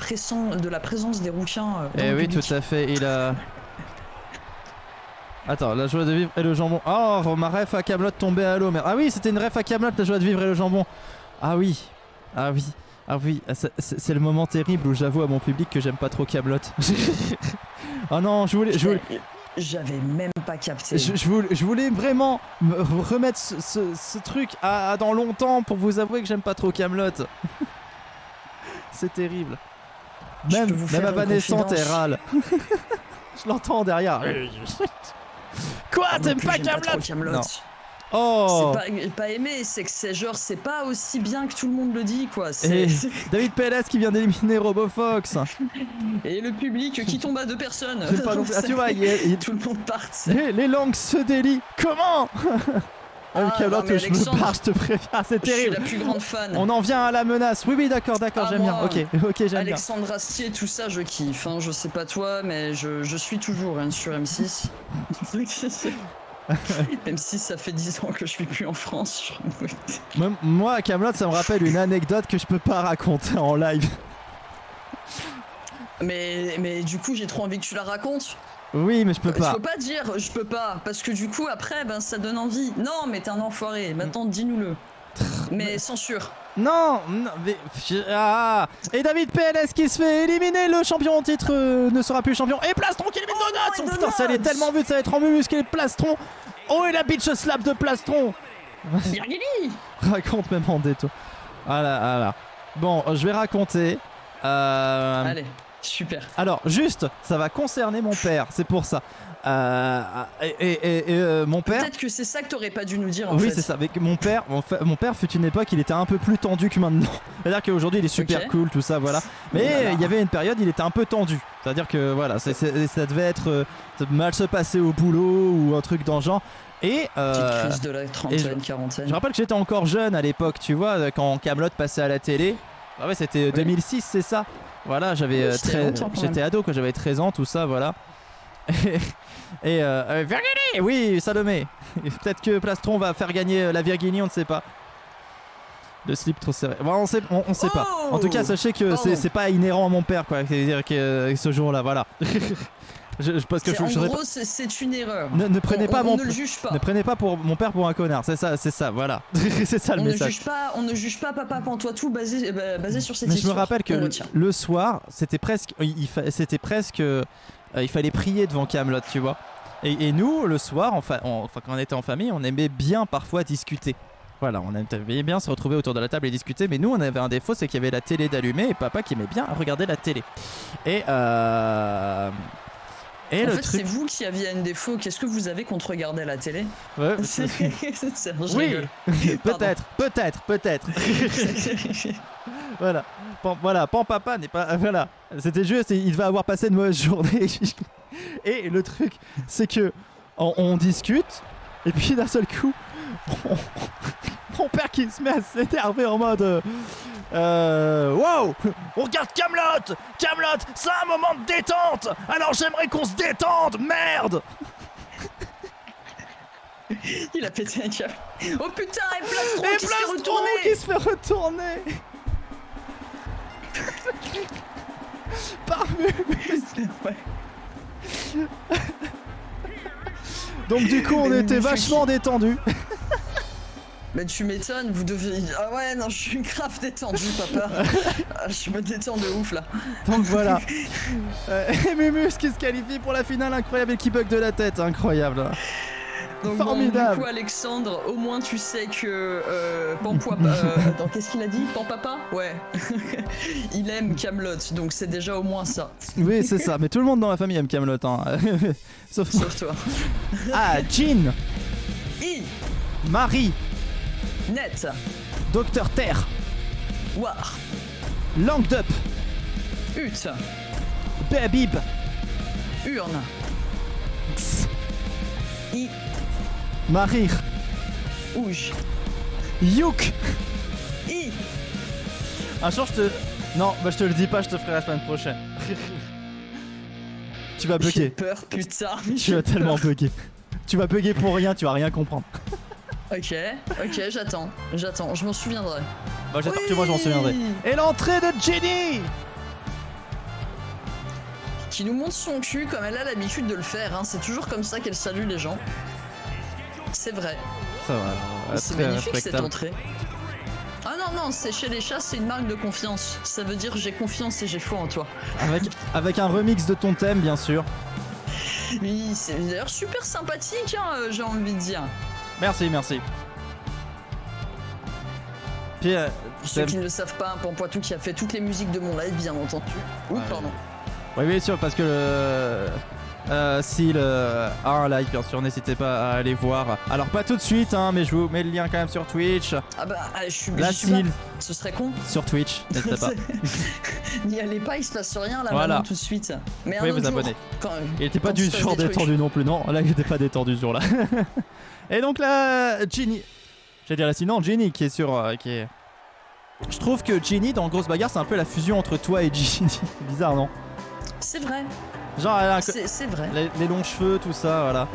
présence des rouquins. dans Eh le oui, public. tout à fait, il a... Attends, la joie de vivre et le jambon. Oh, ma ref à Camelot tombée à l'eau. Ah oui, c'était une ref à Camelot, la joie de vivre et le jambon. Ah oui, ah oui, ah oui. C'est le moment terrible où j'avoue à mon public que j'aime pas trop Camelot. Oh non, je voulais... J'avais même pas capté. Je voulais vraiment me remettre ce truc à dans longtemps pour vous avouer que j'aime pas trop Camelot. C'est terrible. Je Même peux vous faire ma une Vanessa confidence. elle râle. Je l'entends derrière. Quoi, Moi t'aimes plus, pas j'aime trop Camelot? Kaamelott. Non. Oh. C'est pas aimé, c'est que c'est genre, c'est pas aussi bien que tout le monde le dit, quoi. Et David PLS qui vient d'éliminer RoboFox. Et le public qui tombe à 2 personnes. C'est pas non plus- Ah, tu vois, Tout le monde part. les langues se délient. Comment? Ah, Camelot, non, mais je me Alexandre, barre, je te préviens. Ah, c'est Je suis terrible. la plus grande fan. On en vient à la menace. Oui, d'accord, Ah, j'aime bien. moi, Ok, j'aime bien. Alexandre Astier, tout ça, je kiffe. Hein. Je sais pas toi, mais je suis toujours hein, sur M6. Même si ça fait 10 ans que je suis plus en France. Moi, à Camelot, ça me rappelle une anecdote que je peux pas raconter en live. Mais du coup, j'ai trop envie que tu la racontes. Oui, mais je peux Il pas. faut pas dire je peux pas, parce que du coup, après, ben ça donne envie. Non, mais t'es un enfoiré. Maintenant, dis-nous-le. Mais censure. Non, mais... Ah. Et David PLS qui se fait éliminer, le champion en titre ne sera plus champion. Et Plastron qui élimine Donuts. ouais, Putain, ça allait Donuts. tellement vite, ça va être en musclé Plastron. Oh, et la bitch slap de Plastron. Virgili. Raconte même en détour. Voilà. Bon, je vais raconter. Allez, super. Alors, juste, ça va concerner mon père, c'est pour ça. Mon père... Peut-être que c'est ça que t'aurais pas dû nous dire en Oui, fait. c'est ça. Avec mon père fut une époque, il était un peu plus tendu que maintenant. C'est-à-dire qu'aujourd'hui, il est super Ok. cool, tout ça, voilà. Mais Voilà. il y avait une période, il était un peu tendu. C'est-à-dire que voilà, ça devait être mal se passer au boulot ou un truc dans le genre. Et Petite crise de la trentaine, quarantaine. je rappelle que j'étais encore jeune à l'époque, tu vois, quand Camelot passait à la télé. Ah ouais, c'était 2006, c'est ça. Voilà, j'avais Oui, c'était longtemps, quand j'étais même. ado, quoi, j'avais 13 ans, tout ça, voilà. Virginie, oui, Salomé. Peut-être que Plastron va faire gagner la Virginie, on ne sait pas. Le slip trop serré. Bon, on sait pas. En tout cas, sachez que Pardon. c'est pas inhérent à mon père, quoi. C'est-à-dire que ce jour-là, voilà. parce que En je serais gros, c'est une erreur. ne prenez pas on mon ne le juge pas. ne prenez pas pour mon père pour un connard. C'est ça, voilà. C'est ça le On ne message. juge pas Papa Pantoitou basé sur cette Mais je me histoire. rappelle que On retient. le soir, c'était presque, il fallait prier devant Camelot, tu vois. Et nous, le soir, enfin, quand on était en famille, on aimait bien parfois discuter. Voilà, on aimait bien se retrouver autour de la table et discuter. Mais nous, on avait un défaut, c'est qu'il y avait la télé d'allumée et papa qui aimait bien regarder la télé. Et En le fait, truc. c'est vous qui aviez un défaut. Qu'est-ce que vous avez contre regarder la télé? Ouais, Je oui, rigole. peut-être. Voilà, Pan Papa n'est pas. Voilà, c'était juste, il devait avoir passé une mauvaise journée. Et le truc, c'est que on discute, et puis d'un seul coup, mon père qui se met à s'énerver en mode. Wow, on regarde Camelot, c'est un moment de détente. Alors j'aimerais qu'on se détende, merde. Il a pété un câble. Oh putain, et Plastron Et qui se fait Plastron retourner. qui se fait retourner. Par Mumus. Ouais. Donc du coup, on était vachement détendus. Mais tu m'étonnes, vous devez... Ah ouais, non, je suis grave détendu, papa. Je me détends de ouf, là. Donc voilà. Et Mumus qui se qualifie pour la finale, incroyable, et qui bug de la tête, incroyable. Donc Formidable. bon, du coup, Alexandre, au moins tu sais que Pampoapa... attends, qu'est-ce qu'il a dit? Pampapa? Ouais. Il aime Kaamelott, donc c'est déjà au moins ça. Oui, c'est ça, mais tout le monde dans la famille aime Kaamelott, hein. Sauf toi. Ah, Jean, I, Marie, Net, Docteur Terre, War, Langdup, Ut, Babib, Urne, X, I, Marir, Ouge, Youk. I. Un jour, je te... Non, bah je te le dis pas, je te ferai la semaine prochaine. Tu vas J'ai bugger. peur, putain. Tu vas tellement bugger. Tu vas bugger pour rien, tu vas rien comprendre. Ok, j'attends, je m'en souviendrai. Bah j'espère que moi je m'en souviendrai. Et l'entrée de Jenny, qui nous montre son cul comme elle a l'habitude de le faire, hein. C'est toujours comme ça qu'elle salue les gens. C'est vrai. Ça va, C'est très magnifique cette respectable. entrée. Ah non, c'est chez les chats, c'est une marque de confiance. Ça veut dire j'ai confiance et j'ai foi en toi. Avec un remix de ton thème, bien sûr. Oui, c'est d'ailleurs super sympathique, hein, j'ai envie de dire. Merci, merci. Puis, Pour ceux qui ne le savent pas, un Pampoitou qui a fait toutes les musiques de mon live, bien entendu. Ouh, Ouais. pardon. Oui, bien sûr, parce que s'il a un live, bien sûr, n'hésitez pas à aller voir. Alors, pas tout de suite, hein, mais je vous mets le lien quand même sur Twitch. Ah bah, je suis La j'y suis pas. Syl Ce serait con. sur Twitch, n'hésitez pas. N'y allez pas, il se passe rien là Voilà. maintenant tout de suite. Mais Vous pouvez un autre vous jour, abonner. quand- Il était pas quand du il se passe genre des trucs. détendu non plus, non. Là, il était pas détendu ce jour-là. Et donc là, Ginny. J'allais dire là, sinon, Ginny qui est sur. Qui est... Je trouve que Ginny dans Grosse Bagarre, c'est un peu la fusion entre toi et Ginny. Bizarre, non? C'est vrai, Genre, elle a c'est vrai. les longs cheveux, tout ça, voilà.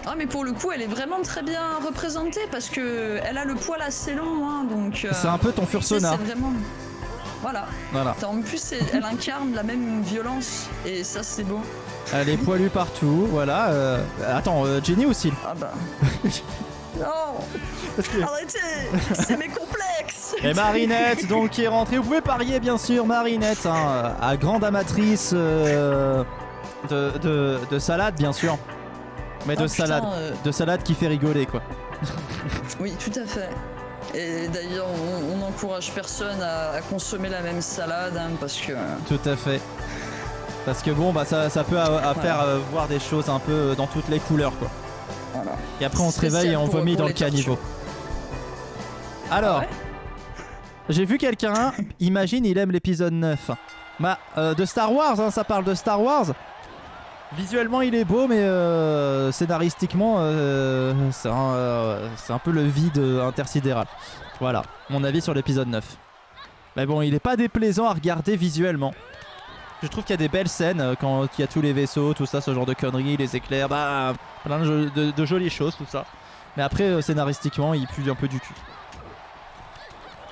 Ah mais pour le coup, elle est vraiment très bien représentée parce que elle a le poil assez long, hein, donc. C'est un peu ton Fursona. C'est vraiment. Voilà. Voilà. En plus, elle incarne la même violence et ça, c'est beau. Elle est poilue partout, voilà. Attends, Ginny aussi. Ah bah. Non, Parce que... arrêtez, c'est mes complexes. Et Marinette, donc, qui est rentrée. Vous pouvez parier, bien sûr, Marinette, hein, à grande amatrice de salade, bien sûr. Mais de Ah, putain, salade. De salade qui fait rigoler, quoi. Oui, tout à fait. Et d'ailleurs, on n'encourage personne à consommer la même salade, hein, parce que... Tout à fait. Parce que bon, bah ça peut faire voir des choses un peu dans toutes les couleurs, quoi. Voilà. Et après, on se Spécial réveille et on pour- vomit pour dans les le caniveau. tortues. Alors, Ah ouais j'ai vu quelqu'un, imagine, il aime l'épisode 9. Bah, de Star Wars, hein, ça parle de Star Wars. Visuellement, il est beau, mais scénaristiquement, c'est un peu le vide intersidéral. Voilà, mon avis sur l'épisode 9. Mais bon, il est pas déplaisant à regarder visuellement. Je trouve qu'il y a des belles scènes quand il y a tous les vaisseaux, tout ça, ce genre de conneries, les éclairs, bah, plein de jolies choses, tout ça. Mais après, scénaristiquement, il pue un peu du cul.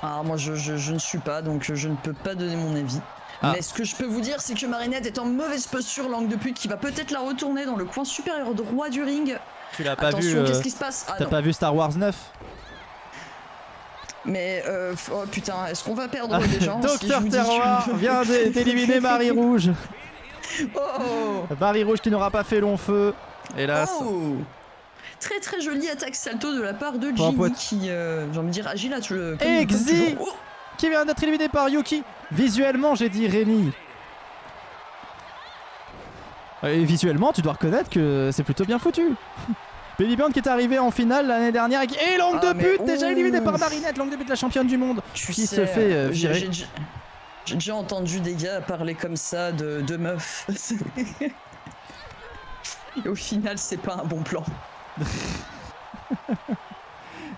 Alors moi, je ne suis pas, donc je ne peux pas donner mon avis. Ah. Mais ce que je peux vous dire, c'est que Marinette est en mauvaise posture, langue de pute, qui va peut-être la retourner dans le coin supérieur droit du ring. Tu l'as pas Attention, vu qu'est-ce qui se passe? Ah T'as non. pas vu Star Wars 9? Mais oh putain, est-ce qu'on va perdre des gens si je Docteur vous dis Terroir que- vient d'éliminer Marie Rouge. Oh, Marie Rouge qui n'aura pas fait long feu. Hélas. oh. Très très jolie attaque salto de la part de Bon, Ginny pote. qui, j'ai envie de dire, agit là. Exi qui vient d'être éliminé par Yuki. Visuellement, j'ai dit Rémi. Et visuellement, tu dois reconnaître que c'est plutôt bien foutu. Baby Band qui est arrivé en finale l'année dernière et langue Ah, de mais pute déjà ouf. éliminée par Marinette, langue de pute la championne du monde. Tu qui sais, se fait virer. J'ai déjà entendu des gars parler comme ça de meufs. Et au final, c'est pas un bon plan.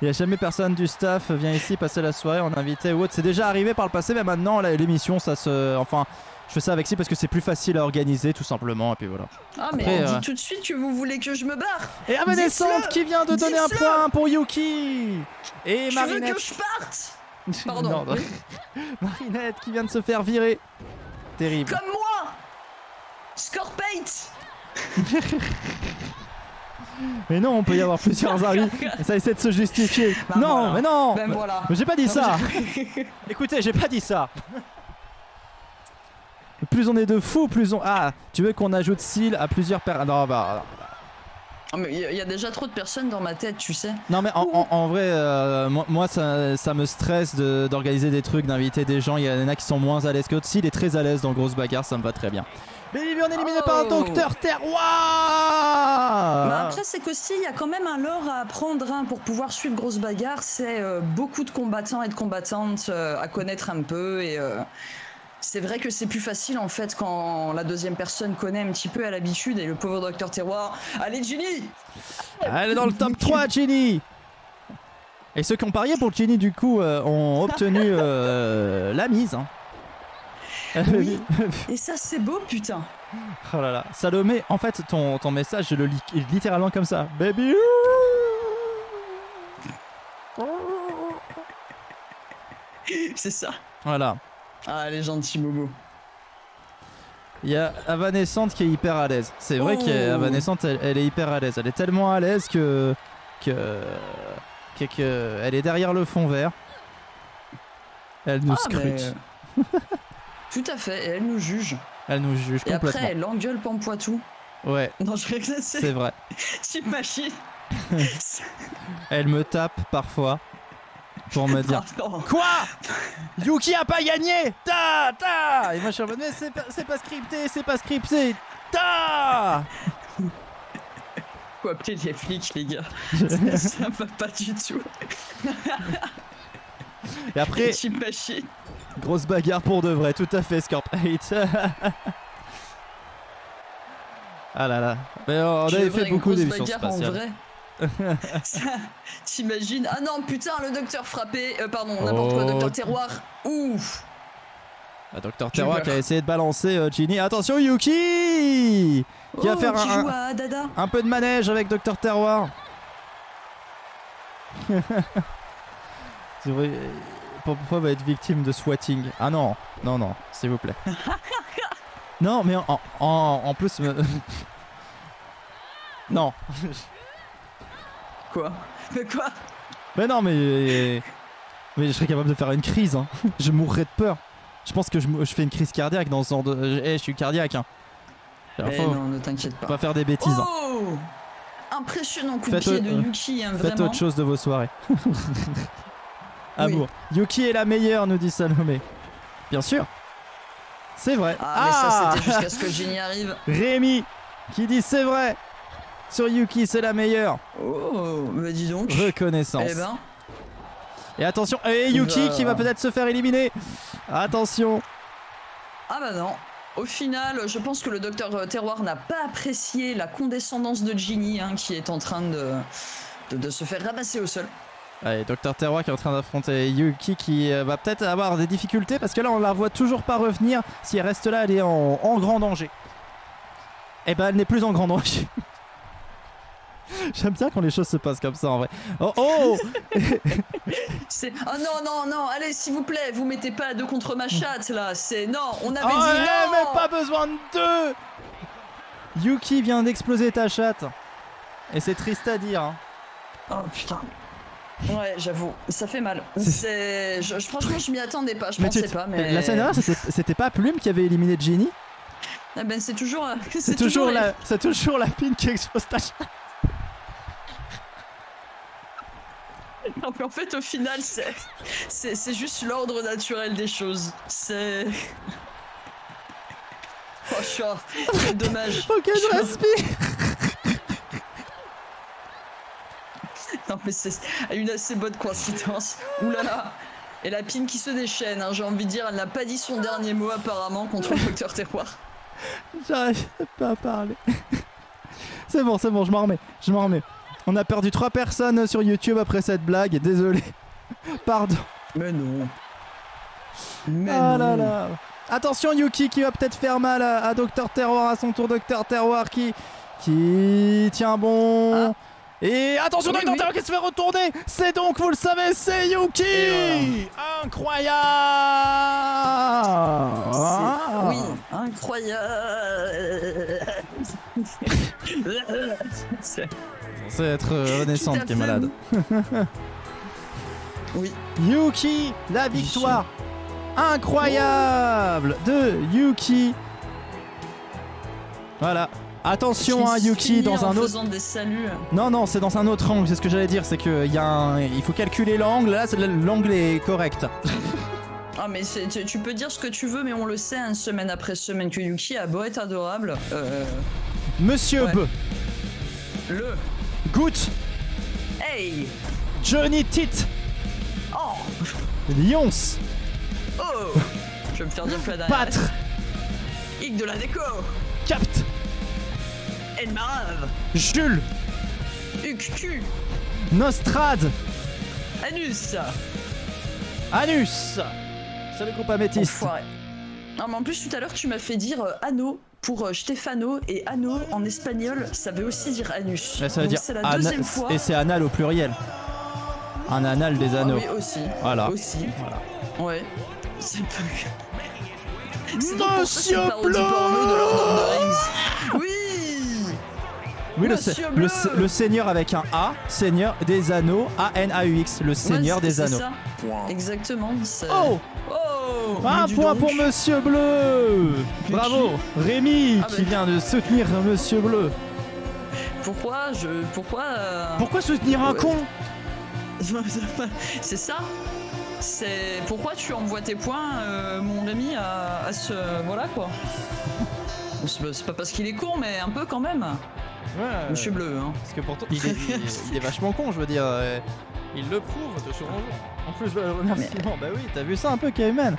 Il n'y a jamais personne du staff vient ici passer la soirée en invité ou autre. C'est déjà arrivé par le passé, mais maintenant l'émission, ça se... Enfin, je fais ça avec Si parce que c'est plus facile à organiser, tout simplement, et puis voilà. Ah, mais Après, dites tout de suite que vous voulez que je me barre. Et Evanescente Dites-le. qui vient de donner un Dites-le. point pour Yuki. Et Je veux Marinette... que je parte. Pardon. Non, non. Marinette qui vient de se faire virer. Terrible. Comme moi. Scorpate. Mais non, on peut y avoir plusieurs avis. Et ça essaie de se justifier. Bah non, voilà. mais non. Ben voilà. Mais j'ai pas dit Non, ça. Écoutez, j'ai pas dit ça. Plus on est de fous, plus on... Ah, tu veux qu'on ajoute Seal à plusieurs personnes? Non, bah... Ah, mais il y a déjà trop de personnes dans ma tête, tu sais. Non mais en vrai, moi ça me stresse d'organiser des trucs, d'inviter des gens. Il y en a qui sont moins à l'aise que d'autres. S'il est très à l'aise dans Grosse Bagarre, ça me va très bien. Baby, on est éliminé par un Docteur Terroir. Mais après, c'est qu'aussi, il y a quand même un lore à apprendre hein, pour pouvoir suivre Grosse Bagarre. C'est beaucoup de combattants et de combattantes à connaître un peu. Et c'est vrai que c'est plus facile en fait quand la deuxième personne connaît un petit peu à l'habitude. Et le pauvre Docteur Terroir. Allez, Ginny! Elle est dans le top 3, Ginny. Et ceux qui ont parié pour Ginny, du coup, ont obtenu la mise. Hein. Oui. Et ça, c'est beau, putain. Oh là là. Salomé, en fait, ton message, je le lis littéralement comme ça. Baby. C'est ça. Voilà. Ah, elle est gentille, Momo. Il y a Avanescente qui est hyper à l'aise. C'est vrai qu'Avanescente, elle est hyper à l'aise. Elle est tellement à l'aise que elle est derrière le fond vert. Elle nous scrute. Tout à fait, et elle nous juge. Elle nous juge et complètement. Après, elle engueule Pampoitou. Ouais. Non, je rigole, c'est vrai. T'imagines. Elle me tape parfois pour me dire quoi, Yuki a pas gagné. Ta. Et moi je suis en mode mais c'est pas scripté, c'est pas scripté. Ta. Faut appeler les flics, les gars. Ça va pas du tout. Et après, T'imagines. grosse bagarre pour de vrai, tout à fait, Scorp8. Ah là là. Mais on avait fait beaucoup d'émissions spatiales. T'imagines. Ah non, putain, le docteur frappé. Pardon, n'importe quoi, docteur Terroir. Ouf. Docteur Terroir qui a essayé de balancer Ginny. Attention, Yuki qui va faire un peu de manège avec Docteur Terroir. C'est vrai. Pourquoi va être victime de swatting? Ah non, non, s'il vous plaît. Non, mais en plus... Non. Quoi? Mais quoi? Mais non, mais je serais capable de faire une crise. Hein. Je mourrais de peur. Je pense que je fais une crise cardiaque dans ce genre de... je suis cardiaque. Hein. Non, ne t'inquiète pas. Pas faire des bêtises. Oh hein. Impressionnant coup de pied de Yuki, hein, faites vraiment. autre chose de vos soirées. Amour. Oui. Yuki est la meilleure, nous dit Salomé. Bien sûr. C'est vrai. Mais ça c'était jusqu'à ce que Ginny arrive. Rémi qui dit c'est vrai. Sur Yuki, c'est la meilleure. Oh, mais dis donc. Reconnaissance. Eh ben. Et attention, et Yuki qui va peut-être se faire éliminer. Attention. Ah bah non. Au final, je pense que le docteur Terroir n'a pas apprécié la condescendance de Ginny, hein, qui est en train de se faire ramasser au sol. Allez, Docteur Terroir qui est en train d'affronter Yuki qui va peut-être avoir des difficultés parce que là on la voit toujours pas revenir. Si elle reste là, elle est en grand danger. Eh ben elle n'est plus en grand danger. J'aime bien quand les choses se passent comme ça en vrai. Oh oh. C'est... Oh non, allez s'il vous plaît, vous mettez pas deux contre ma chatte là, c'est... Non, on avait dit non. mais pas besoin de deux. Yuki vient d'exploser ta chatte. Et c'est triste à dire. Hein. Oh putain. Ouais, j'avoue, ça fait mal. Franchement, je m'y attendais pas, je pensais pas, mais... La scène là, c'était pas Plume qui avait éliminé Ginny? Ah ben c'est toujours... C'est toujours la pine qui explose ta chatte. Non mais en fait au final c'est juste l'ordre naturel des choses. C'est... Oh chat, c'est dommage. Faut que je respire. Non mais c'est une assez bonne coïncidence. Oulala. Et la pine qui se déchaîne, hein, j'ai envie de dire, elle n'a pas dit son dernier mot apparemment contre le docteur Terroir. J'arrive pas à parler. C'est bon, je m'en remets. On a perdu 3 personnes sur YouTube après cette blague, désolé. Pardon. Mais non. Là là. Attention Yuki qui va peut-être faire mal à Docteur Terroir à son tour. Docteur Terroir qui tient bon. Et attention, Docteur Terroir qui se fait retourner. C'est donc, vous le savez, c'est Yuki. Incroyable. Oui, incroyable. C'est être renaissante Tout à qui est fait. malade. Oui. Yuki, la victoire incroyable de Yuki. Voilà. Attention, hein, Yuki, dans un autre. Faisant des saluts. Non, c'est dans un autre angle. C'est ce que j'allais dire. C'est il faut calculer l'angle. Là, l'angle est correct. Ah, mais tu peux dire ce que tu veux, mais on le sait, hein, semaine après semaine, que Yuki a beau être adorable. Monsieur Ouais. B. Le. Goot. Hey. Johnny Tit. Oh. Lyons. Oh. Je vais me faire dire plein derrière. Pâtre. Hic de la déco. Capt. Elmarave. Jules. Huc-Q. Nostrad. Anus. Anus. C'est le groupe améthyste. Enfoiré. Non, mais en plus, tout à l'heure, tu m'as fait dire anneau pour Stefano, et anneau en espagnol, ça veut aussi dire anus. Mais ça veut Donc, dire c'est la deuxième fois. et c'est anal au pluriel. Un anal des Ah anneaux. oui, aussi. Voilà. Aussi. Voilà. Ouais. C'est pas. C'est donc pour ça que c'est une Monsieur parodie Bleu. porno de Lord of the Rings. Oui. Oui, Monsieur Bleu. le seigneur avec un A, seigneur des anneaux, A-N-A-U-X, le seigneur Ouais, des c'est anneaux. ça. Point. Exactement. c'est- Oh, Oh. un mais dis point donc. pour Monsieur Bleu. Mais Bravo, Rémi Ah, qui bah. vient de soutenir Monsieur Bleu. Pourquoi Pourquoi soutenir un Ouais. con? C'est ça. C'est pourquoi tu envoies tes points, mon ami, à ce voilà quoi. C'est pas parce qu'il est con, mais un peu quand même. Ouais, Monsieur Bleu, hein. parce que pourtant, il est vachement con, je veux dire. Il le prouve de jour en jour. En plus, je dois le remercier. Bah oui, t'as vu ça un peu, Caveman?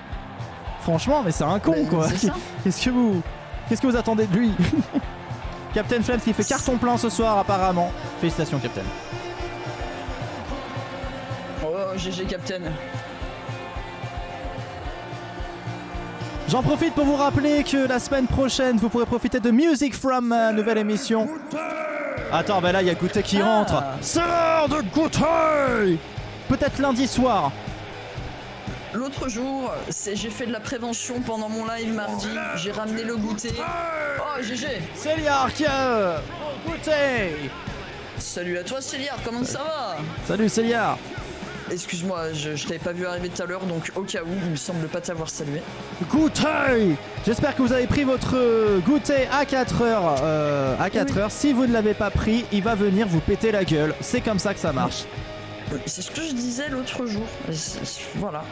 Franchement, mais c'est un con, Mais quoi. c'est ça. Qu'est-ce que vous attendez de lui? Captain Flames qui fait carton plein ce soir, apparemment. Félicitations, Captain. Oh, GG Captain. J'en profite pour vous rappeler que la semaine prochaine, vous pourrez profiter de Music From, ma nouvelle émission. Attends, bah là, il y a Goûter qui Ah. rentre. C'est l'heure de Goûter. Peut-être lundi soir. L'autre jour, j'ai fait de la prévention pendant mon live mardi. J'ai ramené le goûter. Oh, GG. Céliar qui a Goûter. Salut à toi, Céliar. Comment ça va? Salut Céliar. Excuse-moi, je t'avais pas vu arriver tout à l'heure, donc au cas où, il me semble pas t'avoir salué. Goûter. J'espère que vous avez pris votre goûter à 4h. À 4h. Si vous ne l'avez pas pris, il va venir vous péter la gueule. C'est comme ça que ça marche. C'est ce que je disais l'autre jour. Voilà.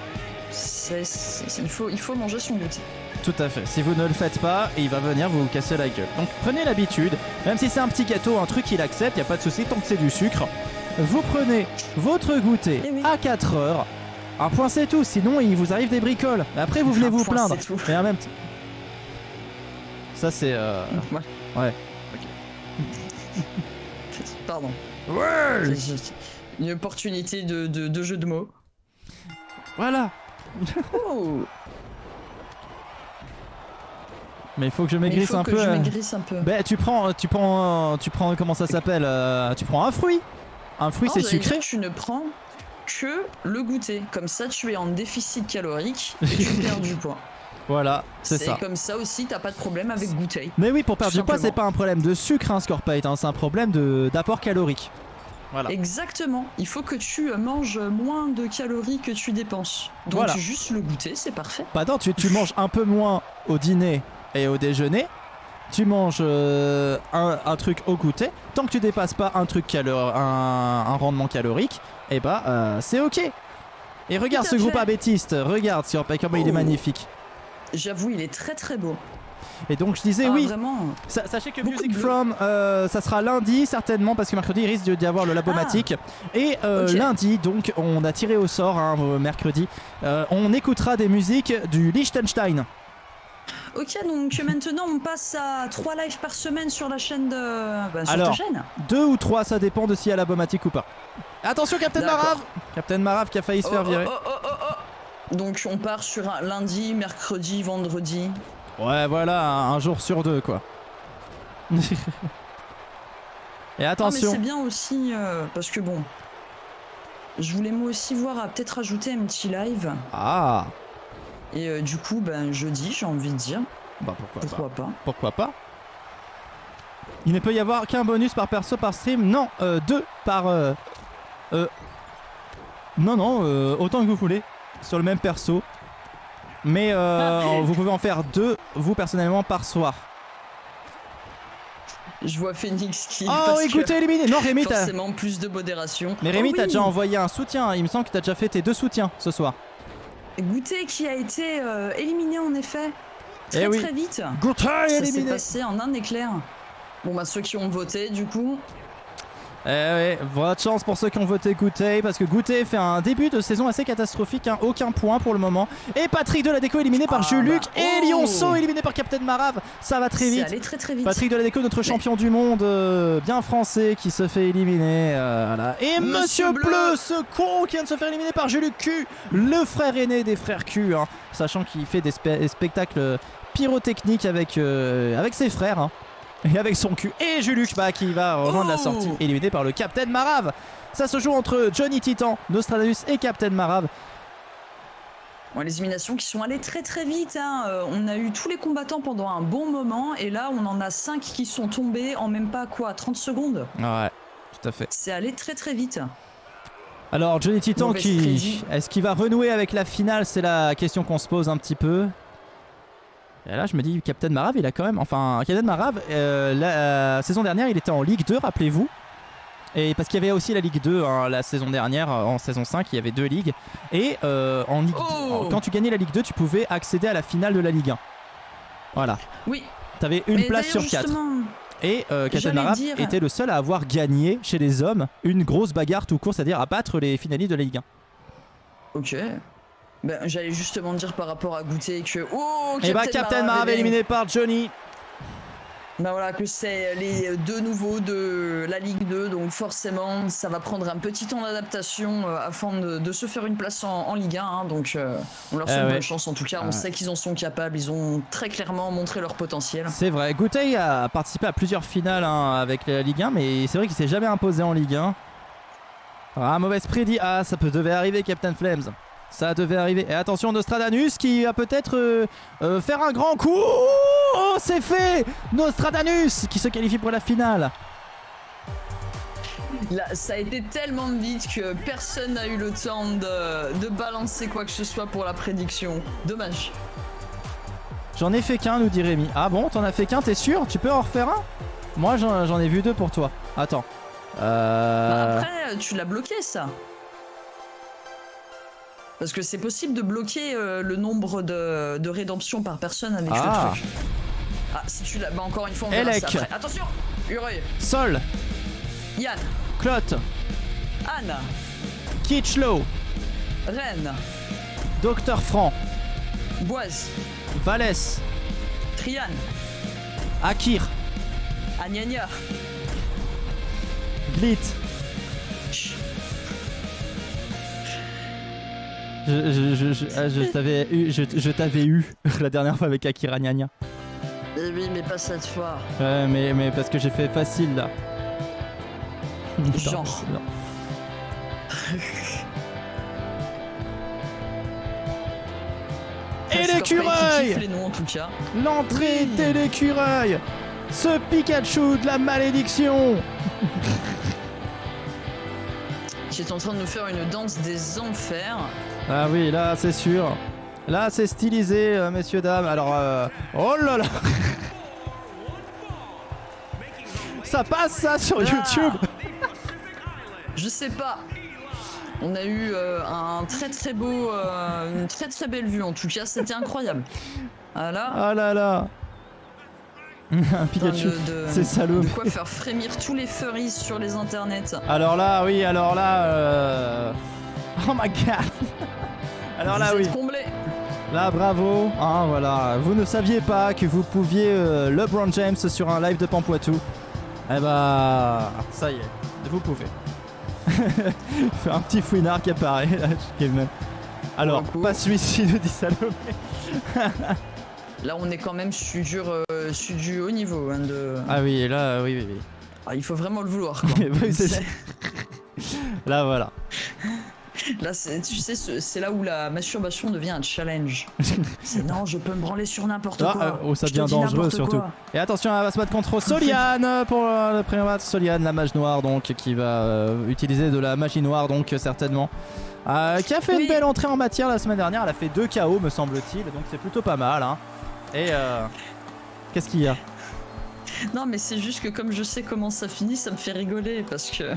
Il faut manger son goûter. Tout à fait. Si vous ne le faites pas, il va venir vous casser la gueule. Donc prenez l'habitude. Même si c'est un petit gâteau, un truc qu'il accepte, y a pas de souci tant que c'est du sucre. Vous prenez votre goûter Eh oui. à 4h. Un point c'est tout, sinon il vous arrive des bricoles. Après vous venez Un vous point, plaindre. c'est tout. Mais en même temps. Ça c'est Ouais. Ouais. Pardon. Ouais. Une opportunité de jeu de mots. Voilà. Oh. Mais il faut que je Mais il maigrisse faut un que peu. je maigrisse un peu. Ben tu prends comment ça s'appelle tu prends un fruit. Un fruit Non, c'est j'allais sucré. dire, tu ne prends que le goûter. Comme ça, tu es en déficit calorique et tu perds du poids. Voilà, c'est ça. Comme ça aussi, t'as pas de problème avec goûter. Mais oui, pour perdre Tout du poids, c'est simplement. pas un problème de sucre, hein, Scorpate, hein, c'est un problème d'apport calorique. Voilà. Exactement. Il faut que tu manges moins de calories que tu dépenses. Donc Voilà. juste le goûter, c'est parfait. Bah non, tu manges un peu moins au dîner et au déjeuner. Tu manges un truc au goûter. Tant que tu dépasses pas un rendement calorique, et bah c'est ok. Et regarde Tout à ce groupe fait. abétiste, regarde Scorpate, comment il est Oh. magnifique. J'avoue, il est très très beau. Et donc je disais Ah, oui. Vraiment. Sachez que Beaucoup Music de bleu. From, ça sera lundi certainement parce que mercredi il risque d'y avoir le Labomatique. Et Ok. lundi, donc, on a tiré au sort mercredi. On écoutera des musiques du Liechtenstein. Ok, donc maintenant on passe à 3 lives par semaine sur la chaîne de. Sur Alors, ta chaîne. 2 ou 3, ça dépend de s'il y a Labomatique ou pas. Attention, Captain D'accord. Marav Captain Marav qui a failli se faire virer. Oh. Donc on part sur un lundi, mercredi, vendredi. Ouais, voilà, un jour sur 2, quoi. Et Ah, mais attention. c'est bien aussi parce que bon. Je voulais moi aussi voir à peut-être ajouter un petit live. Ah, Et du coup, jeudi, j'ai envie de dire. bah pourquoi Pourquoi pas. Pourquoi pas Il ne peut y avoir qu'un bonus par perso par stream. Non, 2 par... Non, autant que vous voulez. Sur le même perso. Mais vous pouvez en faire 2, vous personnellement, par soir. Je vois Phoenix qui... Oh, écoutez, éliminé. Non, Rémi, t'as... Forcément, plus de modération. Mais Rémi, oh, t'as oui. déjà envoyé un soutien. Il me semble que t'as déjà fait tes 2 soutiens ce soir. Goûter qui a été éliminé en effet. Très oui. très vite. Goûter Ça s'est éliminé. passé en un éclair. Bon bah ceux qui ont voté du coup. Ouais, bonne chance pour ceux qui ont voté Goûter, parce que Goûter fait un début de saison assez catastrophique, hein, aucun point pour le moment. Et Patrick Deladeco éliminé par Juluc, et Lionceau éliminé par Captain Marav, ça va très vite. C'est allé très très vite. Patrick Deladeco, notre champion du monde, bien français, qui se fait éliminer. Voilà. Et Monsieur Bleu, ce con qui vient de se faire éliminer par Juluc Q, le frère aîné des frères Q, hein, sachant qu'il fait des spectacles pyrotechniques avec ses frères. Hein. Et avec son cul. Et Juluc qui va rejoindre la sortie, éliminé par le Captain Marav. Ça se joue entre Johnny Titan, Nostradamus et Captain Marav. Bon, les éliminations qui sont allées très très vite. Hein. On a eu tous les combattants pendant un bon moment. Et là, on en a 5 qui sont tombés en même pas 30 secondes. Ouais, tout à fait. C'est allé très très vite. Alors, Johnny Titan est-ce qu'il va renouer avec la finale? C'est la question qu'on se pose un petit peu. Et là je me dis Captain Marav il a quand même... Enfin Captain Marav la saison dernière il était en Ligue 2 rappelez-vous. Et parce qu'il y avait aussi la Ligue 2 hein, la saison dernière en saison 5 il y avait 2 ligues. Et en Ligue 2, quand tu gagnais la Ligue 2 tu pouvais accéder à la finale de la Ligue 1. Voilà. Oui. T'avais une place sur 4. Et Captain Marav était le seul à avoir gagné chez les hommes une grosse bagarre tout court, c'est-à-dire à battre les finalistes de la Ligue 1. Ok. Ben, j'allais justement dire par rapport à Goûter que... Oh, et bah Captain Marav éliminé par Johnny. Ben voilà, que c'est les 2 nouveaux de la Ligue 2, donc forcément ça va prendre un petit temps d'adaptation afin de se faire une place en Ligue 1, hein, donc on leur souhaite bonne chance en tout cas, on sait qu'ils en sont capables, ils ont très clairement montré leur potentiel. C'est vrai, Goûter a participé à plusieurs finales hein, avec la Ligue 1, mais c'est vrai qu'il s'est jamais imposé en Ligue 1. Ah, mauvaise prédit, ça devait arriver Captain Flames. Ça devait arriver. Et attention Nostradamus qui va peut-être faire un grand coup. Oh, c'est fait. Nostradamus qui se qualifie pour la finale. Là, ça a été tellement vite que personne n'a eu le temps de balancer quoi que ce soit pour la prédiction. Dommage. J'en ai fait qu'un, nous dit Rémi. Ah bon, t'en as fait qu'un, t'es sûr? Tu peux en refaire un? Moi j'en ai vu 2 pour toi. Attends. Bah après, tu l'as bloqué ça. Parce que c'est possible de bloquer le nombre de rédemptions par personne avec le truc. Ah, si tu l'as... Bah encore une fois, on verra ça après. Attention, Ureuil. Sol. Yann. Clotte. Anne. Kitchlow. Rennes. Docteur Franc. Boise. Valès. Trian. Akir. Agnagna. Glit. Je t'avais eu la dernière fois avec Akira Gnagna. Oui, mais pas cette fois. Ouais, mais parce que j'ai fait facile là. Genre. Non. Et l'écureuil! L'entrée de l'écureuil! Ce Pikachu de la malédiction! Qui est en train de nous faire une danse des enfers. Ah oui, là c'est sûr. Là c'est stylisé, messieurs, dames. Alors, oh là là! Ça passe ça sur YouTube! Je sais pas. On a eu un très très beau, une très très belle vue en tout cas, c'était incroyable. Voilà. Ah là là. Un Pikachu, c'est salaud. De quoi faire frémir tous les furries sur les internets. Alors là, oui, alors là... Oh my god. Alors là, oui. Comblé. Là, bravo. Hein, voilà. Vous ne saviez pas que vous pouviez LeBron James sur un live de Pampoitou. Eh bah, ça y est, vous pouvez. Fait un petit fouinard qui apparaît là, alors pas celui-ci, dit Salomé. Là on est quand même sur du haut niveau hein, de... Ah oui, là oui. Ah, il faut vraiment le vouloir quoi. Là voilà. Là, tu sais, c'est là où la masturbation devient un challenge. C'est non, je peux me branler sur n'importe quoi. Ça Je te devient dis dangereux n'importe surtout. quoi. Et attention, elle va se battre contre Soliane pour le premier match. Soliane, la mage noire, donc, qui va utiliser de la magie noire, donc, certainement. Qui a fait une belle entrée en matière la semaine dernière. Elle a fait 2 KO, me semble-t-il, donc c'est plutôt pas mal. Hein. Et qu'est-ce qu'il y a? Non, mais c'est juste que comme je sais comment ça finit, ça me fait rigoler parce que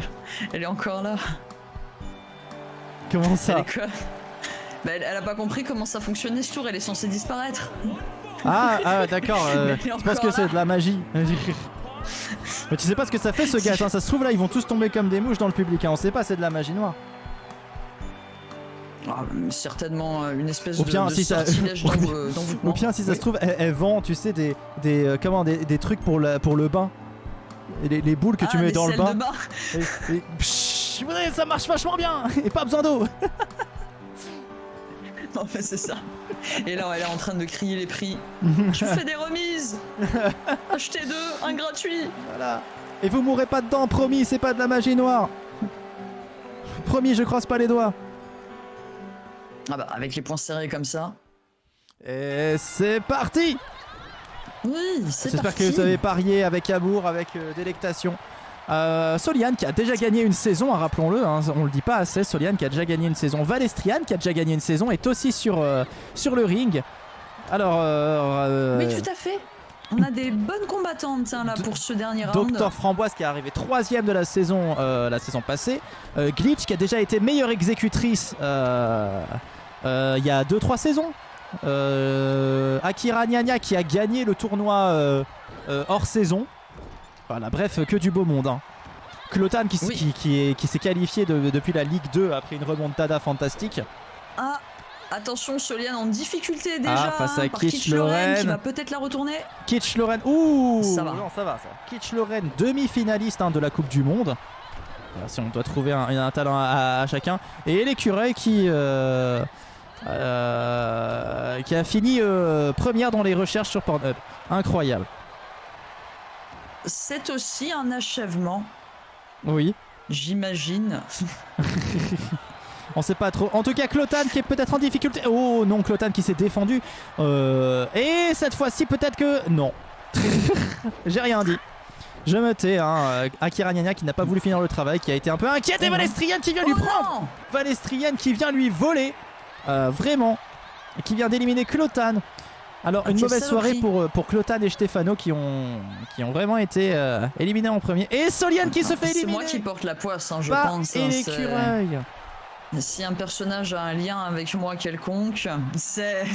elle est encore là. Comment ça? Elle est quoi? Bah, elle a pas compris comment ça fonctionnait ce tour, elle est censée disparaître. Ah d'accord, je pense que c'est de la magie. Mais tu sais pas ce que ça fait ce gars, hein. Ça se trouve là ils vont tous tomber comme des mouches dans le public, hein. On sait pas, c'est de la magie noire. Certainement une espèce ou bien, de si sortilège d'envoûtement. Ou bien si ça se trouve elle vend, tu sais, des trucs pour le bain. Les boules que tu mets dans le bain. Ça marche vachement bien. Et pas besoin d'eau. En fait c'est ça. Et là elle est en train de crier les prix. Je fais des remises. Achetez 2, un gratuit. Voilà. Et vous mourrez pas dedans, promis, c'est pas de la magie noire. Promis, je croise pas les doigts. Ah bah avec les poings serrés comme ça. Et c'est parti. Oui, c'est parti. J'espère que vous avez parié avec amour, avec délectation. Soliane qui a déjà gagné une saison, hein, rappelons-le, hein, on le dit pas assez. Soliane qui a déjà gagné une saison. Valestriane qui a déjà gagné une saison est aussi sur le ring. Alors oui, tout à fait. On a des bonnes combattantes là pour ce dernier round. Docteur Framboise qui est arrivé 3ème de la saison passée. Glitch qui a déjà été meilleure exécutrice il y a 2-3 saisons. Akira Nyanya qui a gagné le tournoi hors saison. Voilà, bref, que du beau monde. Hein. Clotan qui s'est qualifié depuis la Ligue 2 après une remontada fantastique. Ah, attention, Soliane en difficulté déjà face à par Kitsch Lorraine qui Lorraine. va peut-être la retourner. Kitsch Lorraine, ouh, ça va. Non, ça va. Kitsch Lorraine, demi-finaliste de la Coupe du Monde. Voilà, si on doit trouver un talent à chacun. Et l'écureuil qui a fini première dans les recherches sur Pornhub. Incroyable. C'est aussi un achèvement. Oui. J'imagine. On sait pas trop. En tout cas, Clotan qui est peut-être en difficulté. Oh non, Clotan qui s'est défendu. Et cette fois-ci, peut-être que... Non. J'ai rien dit. Je me tais. Hein. Akira Nyanya qui n'a pas voulu finir le travail, qui a été un peu inquiète. Et Valestriane qui vient lui prendre. Non, Valestriane qui vient lui voler. Vraiment. Et qui vient d'éliminer Clotan. Alors une mauvaise soirée pour Clotan et Stefano qui ont vraiment été éliminés en premier. Et Soliane qui se fait éliminer. C'est moi qui porte la poisse, hein, je pense. Et l'écureuil. Si un personnage a un lien avec moi quelconque, c'est...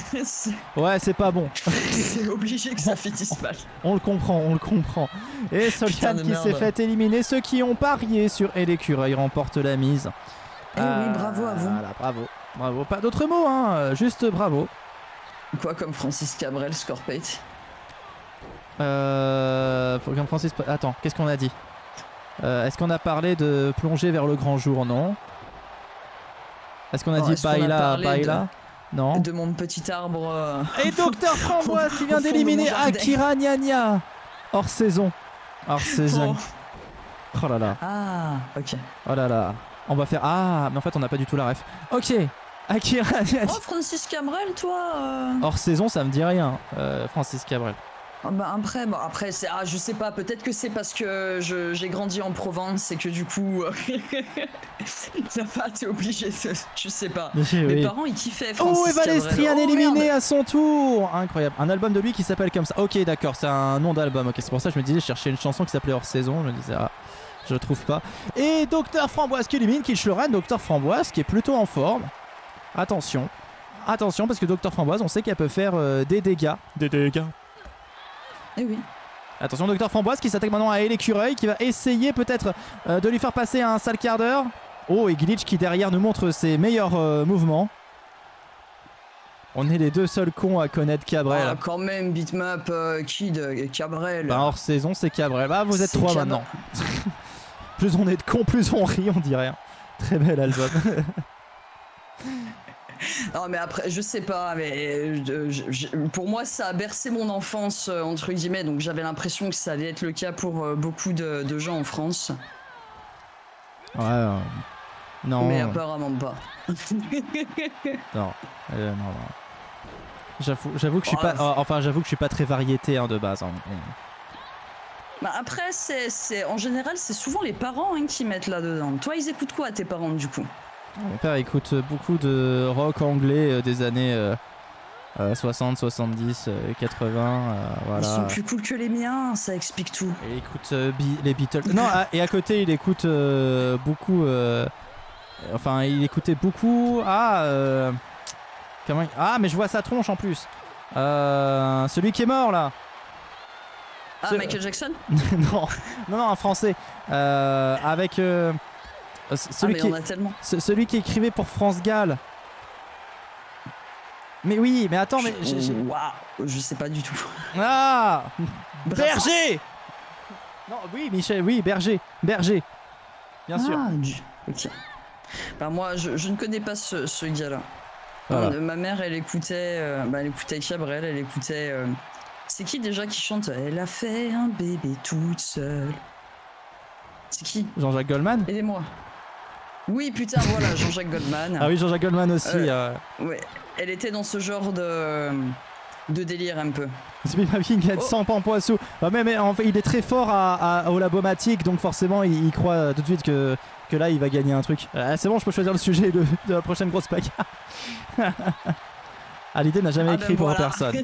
Ouais, c'est pas bon. C'est obligé que ça finisse mal. On le comprend. Et Soliane qui s'est fait éliminer. Ceux qui ont parié sur Et l'écureuil remportent la mise. Eh oui, bravo à vous. Voilà, bravo. Pas d'autres mots, hein. Juste bravo. Quoi comme Francis Cabrel, Scorpate? Comme Francis... Attends, qu'est-ce qu'on a dit? Est-ce qu'on a parlé de plonger vers le grand jour? Non. Est-ce qu'on a dit Baila? Non. De mon petit arbre. Et Docteur Framboise qui vient d'éliminer Akira Nyanya. Hors saison. Oh là là. Ah, ok. Oh là là. On va faire... Ah, mais en fait on n'a pas du tout la ref. Ok. Akira Nyanya. Oh, Francis Cabrel, toi Hors saison, ça me dit rien, Francis Cabrel. Bah après c'est je sais pas, peut-être que c'est parce que j'ai grandi en Provence et que du coup t'es obligé de, je sais pas. Mes parents ils kiffaient Francis Cabrel. Et Valestriane éliminé à son tour. Incroyable. Un album de lui qui s'appelle comme ça. Ok, d'accord, c'est un nom d'album. Ok, c'est pour ça que je me disais, je cherchais une chanson qui s'appelait Hors saison. Je me disais je trouve pas. Et Docteur Framboise qui élimine Kitsch Lorraine. Docteur Framboise qui est plutôt en forme. Attention parce que Docteur Framboise, on sait qu'elle peut faire des dégâts. Eh oui. Attention, Docteur Framboise qui s'attaque maintenant à l'écureuil, qui va essayer peut-être de lui faire passer un sale quart d'heure. Oh, et Glitch qui derrière nous montre ses meilleurs mouvements. On est les deux seuls cons à connaître Cabrel. Ah, quand même, Bitmap, Kid, Cabrel. Bah, hors saison, c'est Cabrel. Bah, vous êtes trois maintenant. Plus on est de cons, plus on rit, on dit rien. Très bel album. Non mais après je sais pas, mais pour moi ça a bercé mon enfance entre guillemets, donc j'avais l'impression que ça allait être le cas pour beaucoup de gens en France. Ouais. Non. Mais apparemment pas. Non. Non. J'avoue que je suis pas. Enfin, j'avoue que je suis pas très variété hein, de base. Hein. Bah après, en général, c'est souvent les parents hein, qui mettent là-dedans. Toi, ils écoutent quoi, tes parents, du coup? Mon père écoute beaucoup de rock anglais des années 60, 70, 80. Voilà. Ils sont plus cool que les miens, ça explique tout. Et il écoute les Beatles. Non, et à côté, il écoute beaucoup. Enfin, il écoutait beaucoup. Mais je vois sa tronche en plus. Celui qui est mort là. Michael Jackson? non, un français. Avec celui il y en a tellement. celui qui écrivait pour France Gall. Mais oui, mais attends, mais Waouh, je sais pas du tout. Ah, Berger. Non, oui, Michel, oui, Berger, bien sûr. Ok. Bah moi, je ne connais pas ce gars-là. Voilà. Ma mère, elle écoutait Cabrel, elle écoutait. C'est qui déjà qui chante Elle a fait un bébé toute seule. C'est qui? Jean-Jacques Goldman. Aidez-moi. Oui, putain, voilà, Jean-Jacques Goldman. Ah oui, Jean-Jacques Goldman aussi. Ouais, elle était dans ce genre de délire un peu. C'est ma fille qui a 100 Pampoissou. Mais en fait, il est très fort au Labomatique, donc forcément, il croit tout de suite que là, il va gagner un truc. C'est bon, je peux choisir le sujet de la prochaine grosse pack. L'idée n'a jamais écrit pour personne.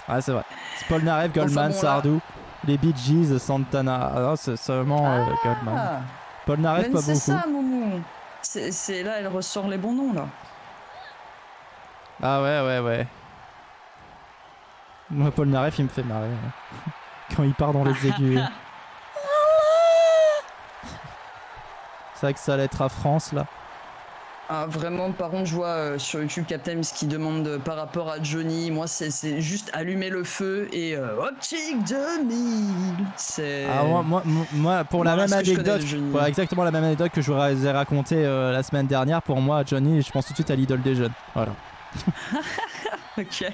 Ouais, c'est vrai. C'est Paul Narev, Goldman, Sardou, les Bee Gees, Santana. Non, c'est seulement Goldman. Paul Narev, pas beaucoup. C'est ça, Moumou. C'est là, elle ressort les bons noms, là. Ah ouais. Moi, Paul Narev, il me fait marrer. Quand il part dans les aigus. C'est vrai que ça allait être à France, là. Ah, vraiment, par contre, je vois sur YouTube Captain qui demande par rapport à Johnny. Moi, c'est juste allumer le feu et Optique 2000. C'est. Moi, pour la même anecdote, exactement la même anecdote que je vous ai racontée la semaine dernière, pour moi, Johnny, je pense tout de suite à l'idole des jeunes. Voilà. Ok.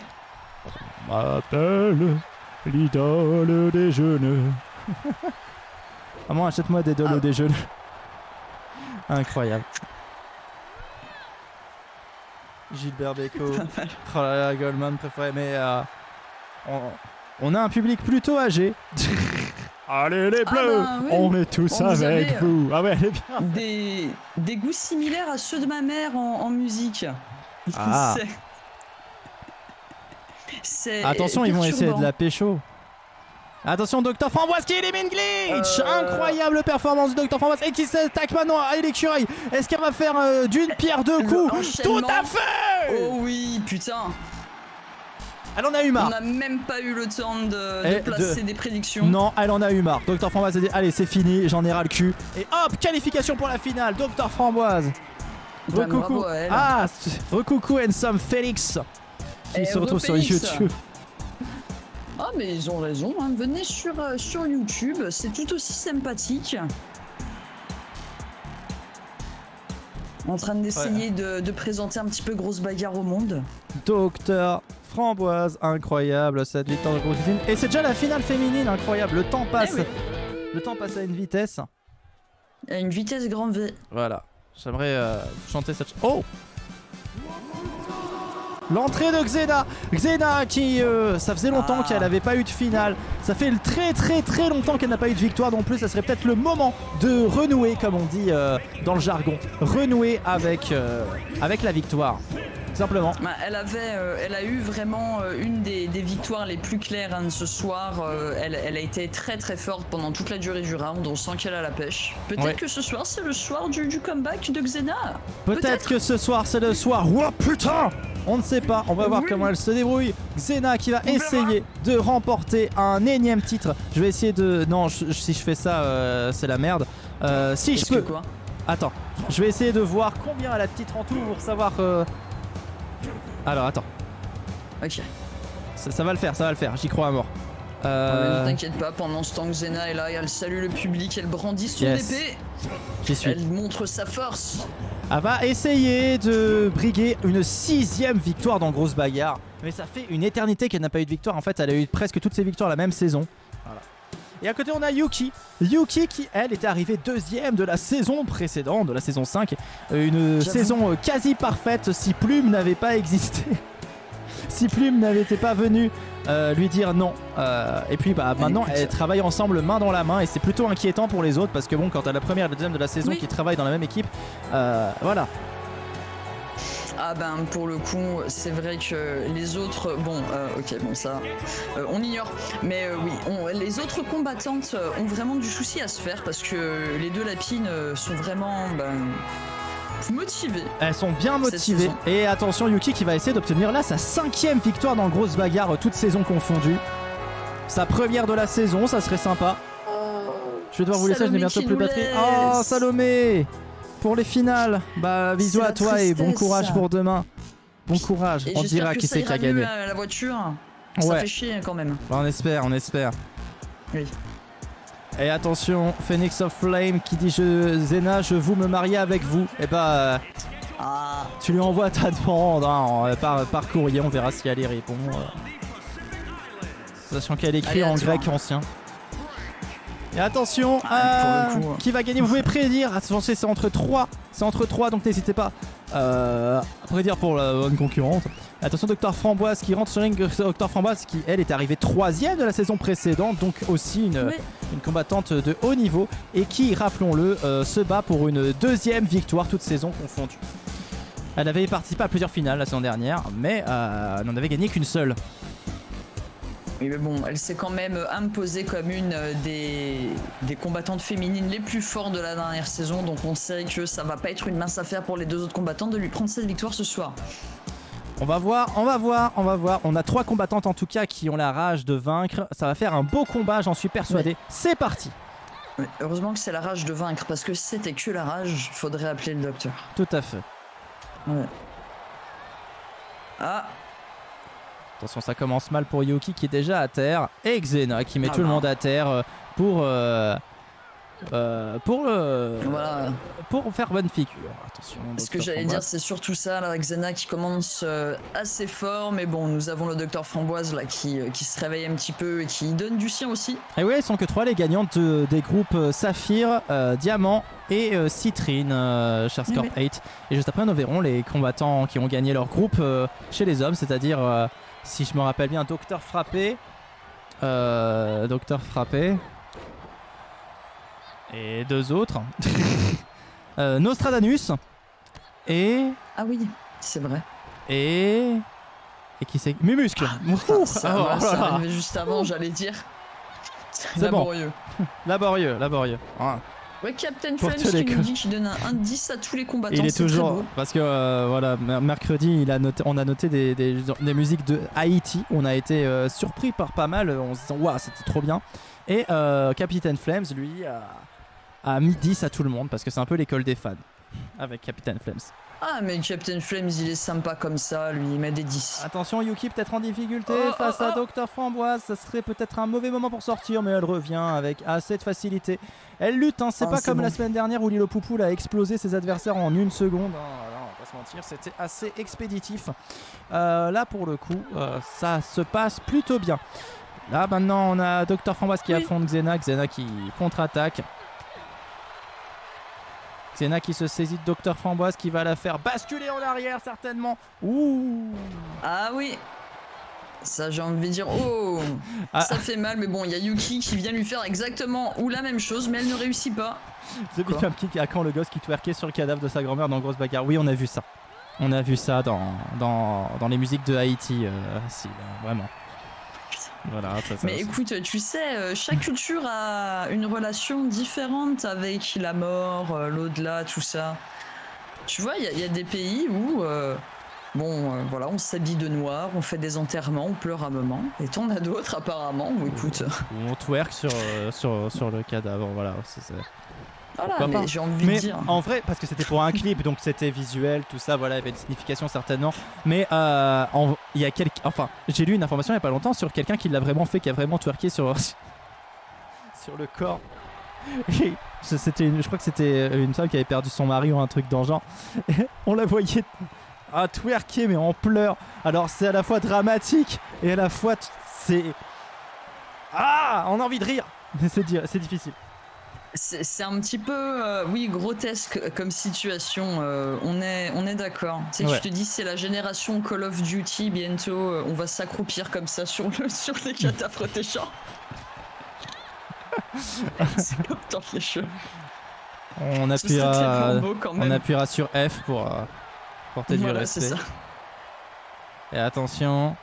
On m'appelle l'idole des jeunes. Maman, achète-moi des dolos des jeunes. Incroyable. Gilbert Bécaud. Oh là là, Goldman préféré, mais on a un public plutôt âgé. Allez les bleus, oui. on est tous avec vous. Ah ouais, elle est bien. Des goûts similaires à ceux de ma mère en musique. Ah. Attention, ils vont essayer de la pécho. Attention, Dr Framboise qui élimine Glitch. Incroyable performance du Dr Framboise. Et qui s'attaque maintenant à l'écureuil. Est-ce qu'elle va faire d'une pierre deux coups? Tout à fait. Oh oui, putain. Elle en a eu marre. On n'a même pas eu le temps de placer des prédictions. Non, elle en a eu marre. Dr Framboise a dit allez, c'est fini, j'en ai ras le cul. Et hop, qualification pour la finale. Dr Framboise. Recoucou. Recoucou Ensom Félix qui se retrouve sur YouTube. Ah mais ils ont raison, hein. Venez sur YouTube, c'est tout aussi sympathique. En train d'essayer de présenter un petit peu Grosse Bagarre au monde. Docteur Framboise, incroyable cette victoire de Grosse Cuisine. Et c'est déjà la finale féminine, incroyable. Le temps passe. Oui. Le temps passe à une vitesse. À une vitesse grand V. Voilà. J'aimerais chanter cette... Oh! L'entrée de Xena. Xena qui, ça faisait longtemps qu'elle n'avait pas eu de finale. Ça fait très longtemps qu'elle n'a pas eu de victoire non plus. Ça serait peut-être le moment de renouer, comme on dit dans le jargon. Renouer avec la victoire. Simplement. Bah, elle a eu vraiment une des victoires les plus claires hein, ce soir. Elle a été très forte pendant toute la durée du round. On sent qu'elle a la pêche. Peut-être que ce soir c'est le soir du comeback de Xena. Peut-être que ce soir c'est le soir. Oh putain! On ne sait pas. On va voir comment elle se débrouille. Xena qui va essayer de remporter un énième titre. Je vais essayer de... Non, si je fais ça, c'est la merde. Si je peux... Quoi Attends. Je vais essayer de voir combien elle a de titres en tout pour savoir... Alors attends. Ok. Ça va le faire, j'y crois à mort. Ne t'inquiète pas, pendant ce temps que Xena est là, elle salue le public, elle brandit son épée. J'y suis. Elle montre sa force. Elle va essayer de briguer une 6ème victoire dans Grosse Bagarre. Mais ça fait une éternité qu'elle n'a pas eu de victoire. En fait, elle a eu presque toutes ses victoires la même saison. Voilà. Et à côté on a Yuki. Yuki qui elle était arrivée 2ème de la saison précédente, de la saison 5. Une saison quasi parfaite si Plume n'avait pas existé. Si Plume n'avait été pas venu lui dire non. Et puis maintenant elles travaillent ensemble main dans la main et c'est plutôt inquiétant pour les autres parce que bon quand t'as la première et la deuxième de la saison qui travaillent dans la même équipe, voilà. Ah ben pour le coup c'est vrai que les autres ça on ignore mais oui les autres combattantes ont vraiment du souci à se faire parce que les deux lapines sont vraiment motivées. Elles sont bien motivées et attention Yuki qui va essayer d'obtenir là sa 5ème victoire dans grosse bagarre toute saison confondue. Sa première de la saison, ça serait sympa. Je vais devoir vous laisser, je n'ai bientôt plus de batterie. Oh Salomé pour les finales. Bisous à toi et bon courage pour demain. Bon courage. Et on dira qui c'est qui a gagné. La voiture, ça fait chier quand même. On espère. Oui. Et attention, Phoenix of Flame qui dit Xena, je vous me marier avec vous. Et tu lui envoies ta demande par courrier, on verra si elle y répond. Sachant qu'elle écrit en grec ancien. Et attention, qui va gagner? Vous pouvez prédire. Attention, c'est entre 3. C'est entre 3, donc n'hésitez pas à prédire pour la bonne concurrente. Attention, Dr Framboise qui rentre sur ring. Dr Framboise qui, elle, est arrivée 3ème de la saison précédente. Donc aussi une combattante de haut niveau. Et qui, rappelons-le, se bat pour une 2ème victoire, toute saison confondue. Elle avait participé à plusieurs finales la saison dernière, mais n'en avait gagné qu'une seule. Oui, mais bon, elle s'est quand même imposée comme une des combattantes féminines les plus fortes de la dernière saison, donc on sait que ça va pas être une mince affaire pour les deux autres combattantes de lui prendre cette victoire ce soir. On va voir. On a 3 combattantes en tout cas qui ont la rage de vaincre. Ça va faire un beau combat, j'en suis persuadé. Ouais. C'est parti. Oui, heureusement que c'est la rage de vaincre, parce que si c'était que la rage, il faudrait appeler le docteur. Tout à fait. Ouais. Attention, ça commence mal pour Yuki qui est déjà à terre. Et Xena qui met tout le monde à terre pour faire bonne figure. Attention. Ce que j'allais dire, c'est surtout ça, là, Xena qui commence assez fort, mais bon, nous avons le docteur Framboise là qui se réveille un petit peu et qui donne du sien aussi. Et oui, elles sont que 3 les gagnantes des groupes Saphir, Diamant et Citrine, cher Scorp 8. Et juste après, nous verrons les combattants qui ont gagné leur groupe chez les hommes, c'est-à-dire, si je me rappelle bien, Docteur Frappé. Et 2 autres. Nostradamus. Et... Ah oui, c'est vrai. Et qui c'est? Mumuscle. Ça arrivait juste avant, j'allais dire. C'est laborieux. Bon. laborieux. Ouais, Captain Flames qui nous dit qu'il donne un indice à tous les combattants. Il est toujours... Parce que mercredi, on a noté des musiques de Haïti. On a été surpris par pas mal en se disant waouh, c'était trop bien. Et Captain Flames, lui, a mis 10 à tout le monde parce que c'est un peu l'école des fans avec Captain Flames. Ah, mais Captain Flames, il est sympa comme ça, lui, il met des 10. Attention, Yuki peut-être en difficulté face à Dr Framboise. Ça serait peut-être un mauvais moment pour sortir, mais elle revient avec assez de facilité. Elle lutte, c'est pas comme la semaine dernière où Lilo Poupoule a explosé ses adversaires en 1 seconde. On va pas se mentir, c'était assez expéditif. Là, pour le coup, ça se passe plutôt bien. Là, maintenant, on a Dr Framboise qui affronte Xena qui contre-attaque. Xena qui se saisit de Dr Framboise qui va la faire basculer en arrière certainement. Ouh. Ah oui. Ça j'ai envie de dire ça fait mal, mais bon il y a Yuki qui vient lui faire exactement la même chose, mais elle ne réussit pas. The Become Kick à quand le gosse qui twerkait sur le cadavre de sa grand-mère dans Grosse Bagarre. Oui, on a vu ça. On a vu ça dans les musiques de Haïti, vraiment. Voilà, mais écoute, tu sais, chaque culture a une relation différente avec la mort, l'au-delà, tout ça. Tu vois, il y a des pays où, voilà, on s'habille de noir, on fait des enterrements, on pleure un moment. Et t'en as d'autres apparemment où, écoute... Où on twerk sur le cadavre, voilà. Voilà, mais j'ai envie de dire. En vrai, parce que c'était pour un clip, donc c'était visuel, tout ça, voilà, il y avait une signification certainement. Mais il y a j'ai lu une information il n'y a pas longtemps sur quelqu'un qui l'a vraiment fait, qui a vraiment twerké sur le corps. Et je crois que c'était une femme qui avait perdu son mari ou un truc dans le genre. Et on la voyait twerker, mais en pleurs. Alors c'est à la fois dramatique et à la fois c'est... on a envie de rire. Mais c'est difficile. C'est un petit peu, oui, grotesque comme situation. On est d'accord. Tu sais, Ouais. je te dis, c'est la génération Call of Duty. Bientôt, on va s'accroupir comme ça sur les cadavres des gens. C'est comme dans les jeux. On Ce serait tellement appuiera, beau quand même. on appuiera sur F pour porter du Voilà, c'est respect. ça. Et attention.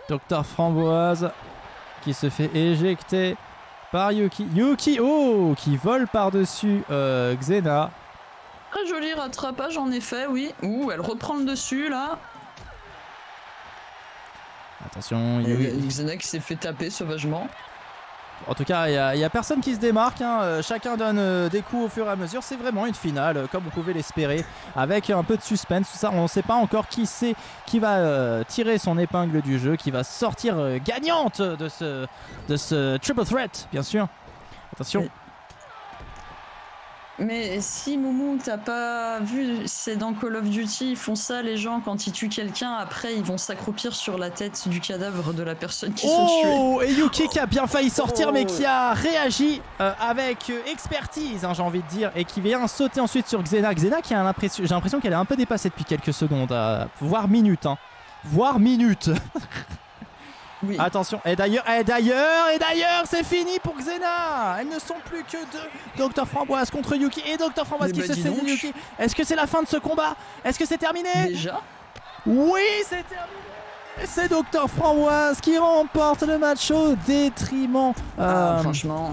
Docteur Framboise qui se fait éjecter par Yuki. Yuki, oh, qui vole par-dessus Xena. Très joli rattrapage en effet, oui. Ouh, elle reprend le dessus là. Attention, Xena qui s'est fait taper sauvagement. En tout cas, il y a personne qui se démarque, hein. Chacun donne des coups au fur et à mesure. C'est vraiment une finale, comme vous pouvez l'espérer, avec un peu de suspense. Tout ça, on ne sait pas encore qui va tirer son épingle du jeu, qui va sortir gagnante de ce triple threat, bien sûr. Attention. Mais si Moumou, t'as pas vu, c'est dans Call of Duty, ils font ça, les gens, quand ils tuent quelqu'un, après ils vont s'accroupir sur la tête du cadavre de la personne qui sont tués. Oh, et Yuki qui a bien failli sortir, mais qui a réagi avec expertise, hein, j'ai envie de dire, et qui vient sauter ensuite sur Xena. Xena qui a j'ai l'impression qu'elle est un peu dépassée depuis quelques secondes, voire minutes. Hein. Voire minutes. Oui. Attention, et d'ailleurs, c'est fini pour Xena. Elles ne sont plus que deux. Dr Framboise contre Yuki et Dr Framboise qui se saisit Yuki. Est-ce que c'est la fin de ce combat? Est-ce que c'est terminé? Déjà? Oui, c'est terminé. C'est Dr Framboise qui remporte le match au détriment franchement,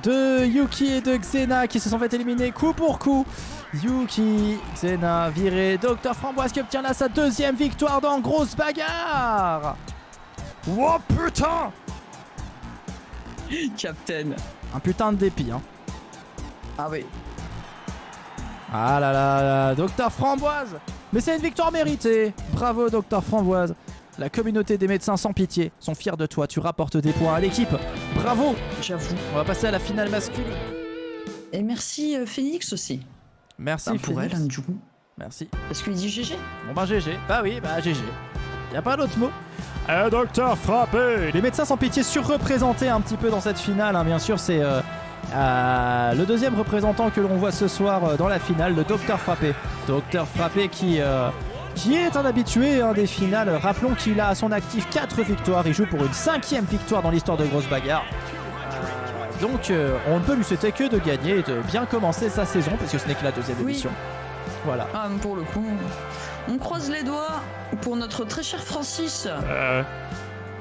de Yuki et de Xena qui se sont fait éliminer coup pour coup. Yuki, Xena viré, Dr Framboise qui obtient là sa deuxième victoire dans grosse bagarre. Oh putain! Captain. Un putain de dépit, hein. Ah oui. Ah là là là, Docteur Framboise. Mais c'est une victoire méritée. Bravo Docteur Framboise. La communauté des médecins sans pitié sont fiers de toi. Tu rapportes des points à l'équipe. Bravo. J'avoue. On va passer à la finale masculine. Et merci Phoenix aussi. Merci pour Phoenix. elle, du coup. Merci. Parce qu'il dit GG. Bon bah GG. Bah oui, bah GG. Y a pas d'autre mot. Docteur Frappé. Les médecins sans pitié surreprésentés un petit peu dans cette finale, hein. Bien sûr, c'est le deuxième représentant que l'on voit ce soir dans la finale, le Docteur Frappé. Docteur Frappé qui est un habitué des finales. Rappelons qu'il a à son actif 4 victoires. Il joue pour une 5e victoire dans l'histoire de Grosse Bagarre. Donc on ne peut lui souhaiter que de gagner et de bien commencer sa saison, parce que ce n'est que la deuxième édition. Voilà. Ah, pour le coup, on croise les doigts pour notre très cher Francis.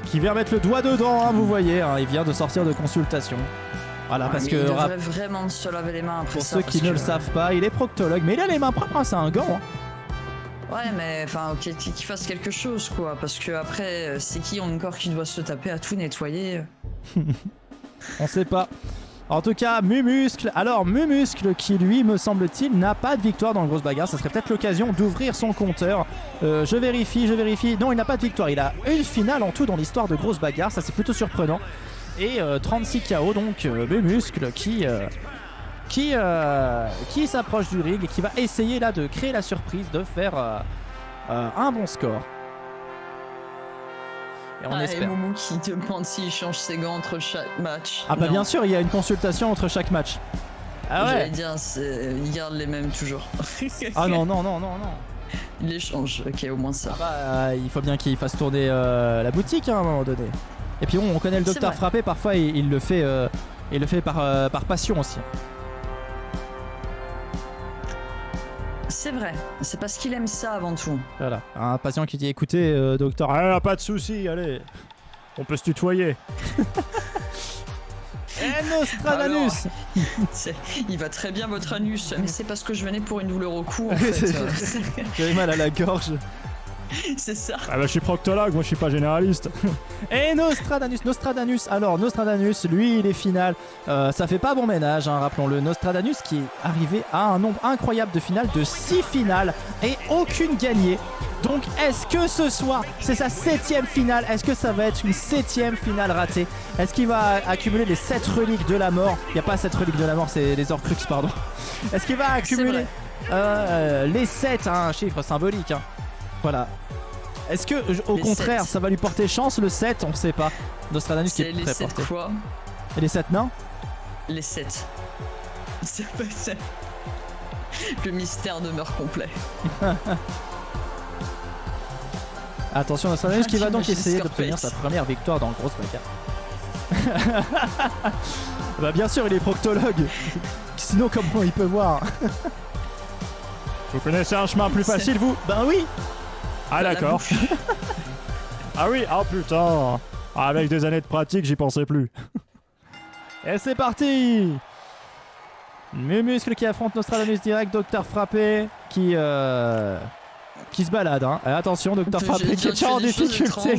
Qui vient mettre le doigt dedans, hein, vous voyez, hein, il vient de sortir de consultation. Voilà, parce que... Il devrait vraiment se laver les mains après pour ça. ceux qui ne le savent pas, il est proctologue, mais il a les mains propres, hein, c'est un gant. Hein. Ouais, mais enfin, ok, qu'il fasse quelque chose, quoi. Parce que après, c'est qui encore qui doit se taper à tout nettoyer? On sait pas. En tout cas, Mumuscle. Alors, Mumuscle qui, lui, me semble-t-il, n'a pas de victoire dans le Grosse Bagarre. Ça serait peut-être l'occasion d'ouvrir son compteur. Je vérifie. Non, il n'a pas de victoire. Il a une finale en tout dans l'histoire de Grosse Bagarre. Ça, c'est plutôt surprenant. Et 36 KO, donc Mumuscle qui s'approche du ring et qui va essayer là de créer la surprise, de faire un bon score. Et on espère. Et Moumou qui demande s'il change ses gants entre chaque match. Ah bah non. bien sûr, il y a une consultation entre chaque match. Ah ouais. J'allais dire, il garde les mêmes toujours. Ah non. Il les change, ok, au moins ça. Bah, il faut bien qu'il fasse tourner la boutique hein, à un moment donné. Et puis on connaît le Docteur Frappé, parfois il le fait par passion aussi. C'est vrai, c'est parce qu'il aime ça avant tout. Voilà, un patient qui dit écoutez docteur, pas de souci, allez, on peut se tutoyer. Nostradamus. Il va très bien votre anus, mais c'est parce que je venais pour une douleur au cou en fait. J'ai mal à la gorge. C'est ça. Ah bah je suis proctologue, moi je suis pas généraliste. Et Nostradamus, alors Nostradamus, lui il est final. Ça fait pas bon ménage, hein, rappelons-le. Nostradamus qui est arrivé à un nombre incroyable de finales, de 6 finales et aucune gagnée. Donc est-ce que ce soir c'est sa 7e finale? Est-ce que ça va être une 7e finale ratée? Est-ce qu'il va accumuler les 7 reliques de la mort? Il n'y a pas 7 reliques de la mort, c'est les Horcrux, pardon. Est-ce qu'il va accumuler les 7, un chiffre symbolique hein. Voilà. Est-ce que, au Les contraire, 7. ça va lui porter chance le 7? On sait pas. Nostradamus qui C'est est les très 7 porté. quoi? Et les 7 nains? Les 7. C'est pas ça. Le mystère demeure complet. Attention, Nostradamus qui va donc J'imagine essayer Scarface. d'obtenir sa première victoire dans le grosse bagarre. Bah bien sûr, il est proctologue. Sinon, comment il peut voir? Vous connaissez un chemin plus facile, vous? Ben oui. Ah, La d'accord. bouche. Ah oui, ah putain. Avec des années de pratique, j'y pensais plus. Et c'est parti. Mumuscle qui affronte Nostradamus direct, Docteur Frappé qui se balade. Hein. Et attention, Docteur Frappé qui est déjà en difficulté.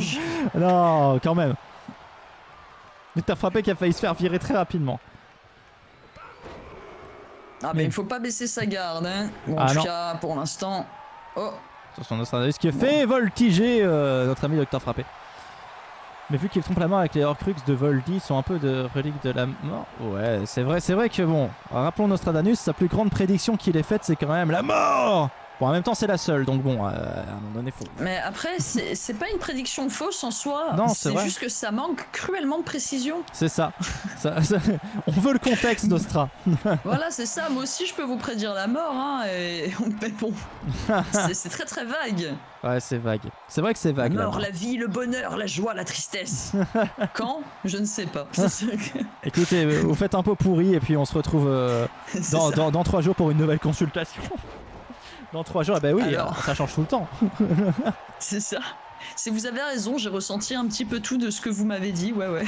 Non, quand même. Docteur Frappé qui a failli se faire virer très rapidement. Ah mais il faut pas baisser sa garde hein. Bon, Ah, en tout non. cas pour l'instant. Oh. Attention, Nostradamus qui fait voltiger notre ami Docteur Frappé. Mais vu qu'il trompe la mort avec les Horcruxes de Voldy, sont un peu de reliques de la mort. Ouais, c'est vrai que bon, rappelons Nostradamus, sa plus grande prédiction qu'il ait faite, c'est quand même la mort. Bon, en même temps, c'est la seule, donc bon, à un moment donné, faut. Mais après, c'est pas une prédiction fausse en soi. Non, c'est vrai. juste que ça manque cruellement de précision. C'est ça. On veut le contexte, Nostra. Voilà, c'est ça. Moi aussi, je peux vous prédire la mort, hein. Mais bon, c'est très très vague. Ouais, c'est vague. C'est vrai que c'est vague. La mort, là. la vie, le bonheur, la joie, la tristesse. Quand? Je ne sais pas. Écoutez, vous faites un pot pourri et puis on se retrouve C'est ça. dans 3 jours pour une nouvelle consultation. Dans 3 jours, eh ben oui, Alors. ça change tout le temps. C'est ça. Si vous avez raison, j'ai ressenti un petit peu tout de ce que vous m'avez dit. Ouais.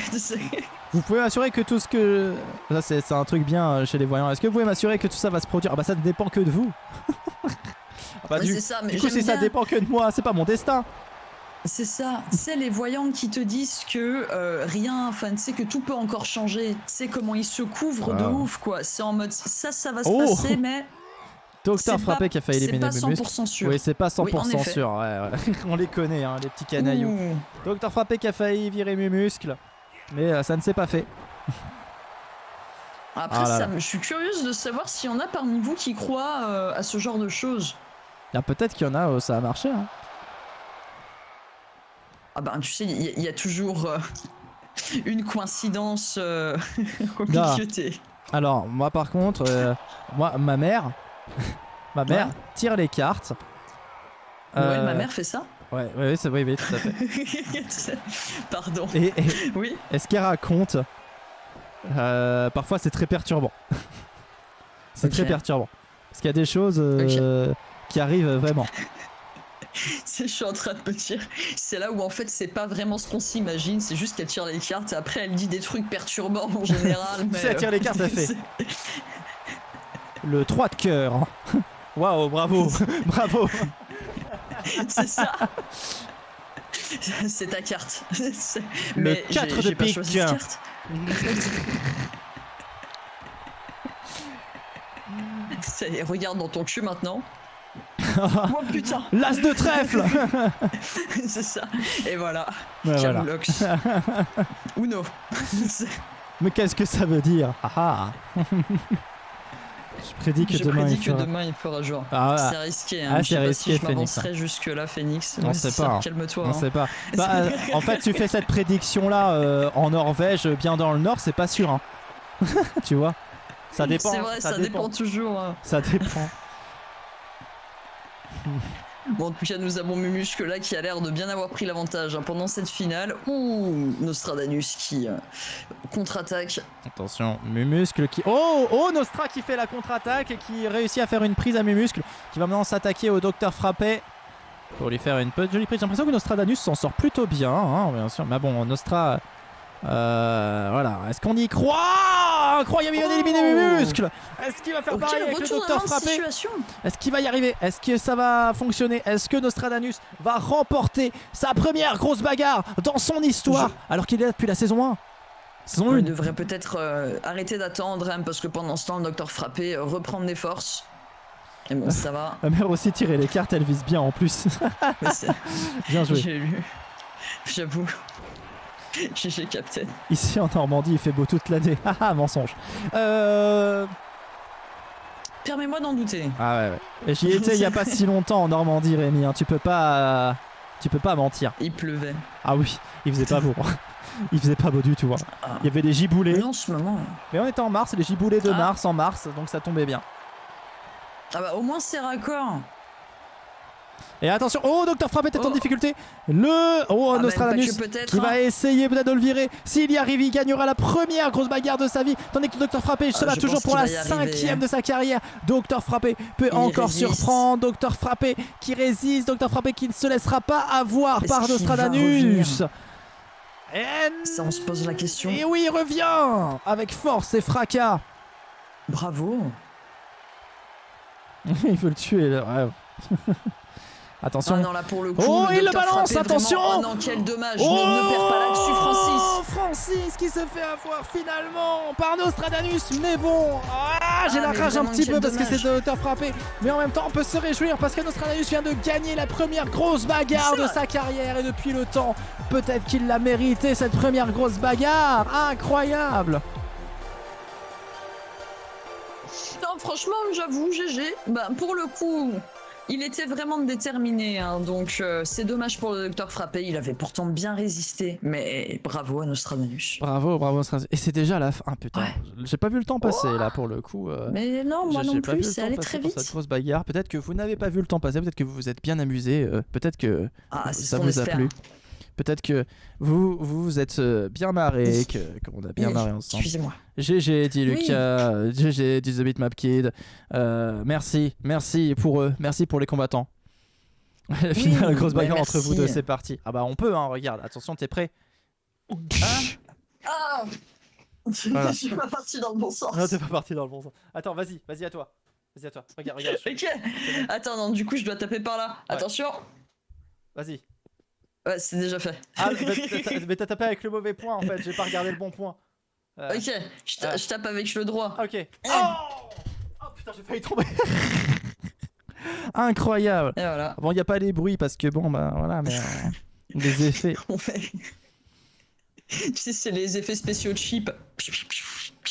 Vous pouvez m'assurer que tout ce que... Ça, c'est un truc bien chez les voyants. Est-ce que vous pouvez m'assurer que tout ça va se produire? Ah bah ça ne dépend que de vous. Ah bah, Ouais, du c'est ça, mais coup, si j'aime ça bien. dépend que de moi, c'est pas mon destin. C'est ça, c'est les voyants qui te disent que rien, enfin tu sais que tout peut encore changer, tu sais comment ils se couvrent de Wow. ouf quoi, c'est en mode ça va se Oh. passer mais Docteur c'est Frappé pas- qui a failli éliminer c'est pas Mumus. 100% sûr. Oui, c'est pas 100% Oui, en effet. sûr. Ouais. On les connaît, hein, les petits canailloux. Ouh. Docteur Frappé qui a failli virer Mumuscle. Mais ça ne s'est pas fait. Après Ah là là. je suis curieuse de savoir s'il y en a parmi vous qui croient à ce genre de choses. Ah, peut-être qu'il y en a, ça a marché. Hein. Ah ben tu sais, il y a toujours une coïncidence au milieu des... Alors, moi par contre, ma mère Ouais. tire les cartes. Ouais, ma mère fait ça. Ouais, c'est oui, tout à fait. Pardon. Et Oui. ce qu'elle raconte, parfois c'est très perturbant. C'est Ok. très perturbant. Parce qu'il y a des choses qui arrivent vraiment. Je suis en train de me dire, c'est là où en fait c'est pas vraiment ce qu'on s'imagine, c'est juste qu'elle tire les cartes et après elle dit des trucs perturbants en général. Mais Si elle tire les cartes, elle fait. Le 3 de cœur. Waouh, bravo, bravo. C'est ça. C'est ta carte. Le Mais 4 de j'ai pas pique. choisi cette carte. Regarde dans ton cul maintenant. Oh putain. L'as de trèfle. C'est ça. Et voilà. Ouais, voilà. Camoulox. Uno. Mais qu'est-ce que ça veut dire? Ah ah. Je prédis que Je demain prédis il que fera... demain il fera jour. Ah, voilà. C'est risqué. Hein. Ah, Je sais c'est pas risqué, si je Phoenix, m'avancerai jusque là, Phoenix. On Ouais, sait c'est pas, ça. hein. Calme-toi. On hein. sait pas. Bah, en fait, tu fais cette prédiction là en Norvège, bien dans le nord, c'est pas sûr. Hein. Tu vois? Ça dépend. C'est vrai, ça dépend toujours. Hein. Ça dépend. Bon, en tout cas, nous avons Mumusque là qui a l'air de bien avoir pris l'avantage hein, pendant cette finale. Ouh, Nostradamus qui contre-attaque. Attention, Mumuscle qui... Oh, Nostra qui fait la contre-attaque et qui réussit à faire une prise à Mumuscle, qui va maintenant s'attaquer au Docteur Frappé pour lui faire une petite jolie prise. J'ai l'impression que Nostradamus s'en sort plutôt bien, hein, bien sûr. Mais bon, Nostra... voilà, est-ce qu'on y croit? Incroyable, il vient d'éliminer Mumuscle. Est-ce qu'il va faire pareil avec le Docteur Frappé? situation. Est-ce qu'il va y arriver? Est-ce que ça va fonctionner? Est-ce que Nostradamus va remporter sa première grosse bagarre dans son histoire alors qu'il est là depuis la saison 1? Saison 1. Il devrait peut-être arrêter d'attendre hein, parce que pendant ce temps, le Docteur Frappé reprend des forces. Et bon, ça va. La mère aussi tirer les cartes, elle vise bien en plus. Mais c'est- Bien joué. J'ai lu. J'avoue. GG Captain. Ici en Normandie, il fait beau toute l'année. Haha, mensonge. Permets-moi d'en douter. Ah ouais. Et j'y étais il y a pas si longtemps en Normandie, Rémi. Hein. Tu peux pas Tu peux pas mentir. Il pleuvait. Ah oui, il faisait pas beau. Il faisait pas beau du tout. Hein. Il y avait des giboulées. Mais en ce moment. Mais on était en mars, les giboulées de mars en mars, donc ça tombait bien. Ah bah au moins c'est raccord. Et attention, oh, Dr Frappé est en difficulté. Nostradamus qui va essayer peut-être de le virer. S'il y arrive, il gagnera la première grosse bagarre de sa vie. Tandis que Dr Frappé se bat toujours pour la 5e de sa carrière. Dr Frappé peut encore surprendre. Dr Frappé qui résiste. Dr Frappé qui ne se laissera pas avoir par Nostradamus. Ça, on se pose la question. Et oui, il revient avec force et fracas. Bravo. Il veut le tuer là. Ouais. Attention. Ah non, là pour le coup. Oh, il le balance, Frappé, attention. Oh non, quel dommage. Ne perds pas là-dessus, Francis. Francis qui se fait avoir finalement par Nostradamus. Mais bon, j'ai la rage un petit peu parce que c'est Dr Frappé. Mais en même temps, on peut se réjouir parce que Nostradamus vient de gagner la première grosse bagarre de sa carrière. Et depuis le temps, peut-être qu'il l'a mérité cette première grosse bagarre. Incroyable. Non, franchement, j'avoue, GG. Bah, pour le coup. Il était vraiment déterminé, hein, donc c'est dommage pour le Dr Frappé, il avait pourtant bien résisté, mais bravo à Nostradamus. Bravo Nostradamus. Et c'est déjà la fin, putain. Ouais. J'ai pas vu le temps passer là pour le coup. Mais non, moi non plus, c'est allé très vite. Cette grosse bagarre. Peut-être que vous n'avez pas vu le temps passer, peut-être que vous vous êtes bien amusé, peut-être que ça vous a plu. Peut-être que vous vous êtes bien marrés, qu'on a bien marré ensemble. Excusez-moi. GG dit Lucas, GG dit The Bitmap Kid. Merci pour eux, merci pour les combattants. La finale, grosse bagarre entre vous deux, c'est parti. Ah bah on peut, hein, regarde, attention, t'es prêt? Voilà. Je suis pas parti dans le bon sens. Non, t'es pas parti dans le bon sens. Attends, vas-y à toi. Vas-y à toi, regarde. Ok. Attends, non, du coup je dois taper par là. Ouais. Attention. Vas-y. Ouais, c'est déjà fait. Ah, mais t'as tapé avec le mauvais point en fait, j'ai pas regardé le bon point. Ok, je tape avec le droit. Ok. Oh putain, j'ai failli tomber. Incroyable. Et voilà. Bon, y a pas les bruits parce que bon, bah voilà, mais les effets. On fait. Tu sais, c'est les effets spéciaux cheap.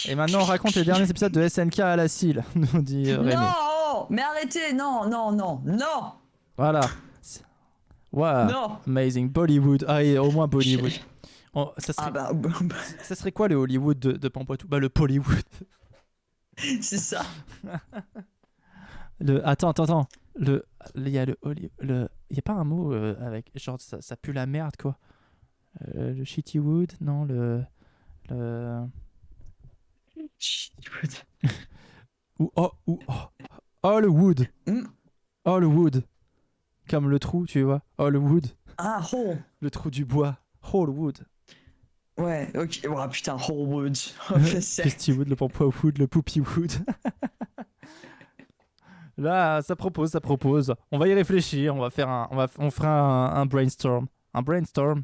Et maintenant, on raconte les derniers épisodes de SNK à la cile, nous dit Rémi. Non, mais arrêtez, non. Voilà. Wow, non. Amazing. Bollywood. Ah, et au moins Bollywood. Ça serait quoi le Hollywood de Pampoitou? Bah, le Pollywood. C'est ça. Attends. Il y a le Hollywood. Il y a pas un mot avec. Genre, ça pue la merde, quoi. Le Shittywood? Non, le. Shittywood. Hollywood. Hollywood. Comme le trou, tu vois. Hollywood. Ah, hole. Le trou du bois. Hollywood. Ouais, ok. Oh putain, Hollywood. Shittywood, le Pampoiwood, le Poopywood. Là, ça propose. On va y réfléchir. On fera un brainstorm. Un brainstorm.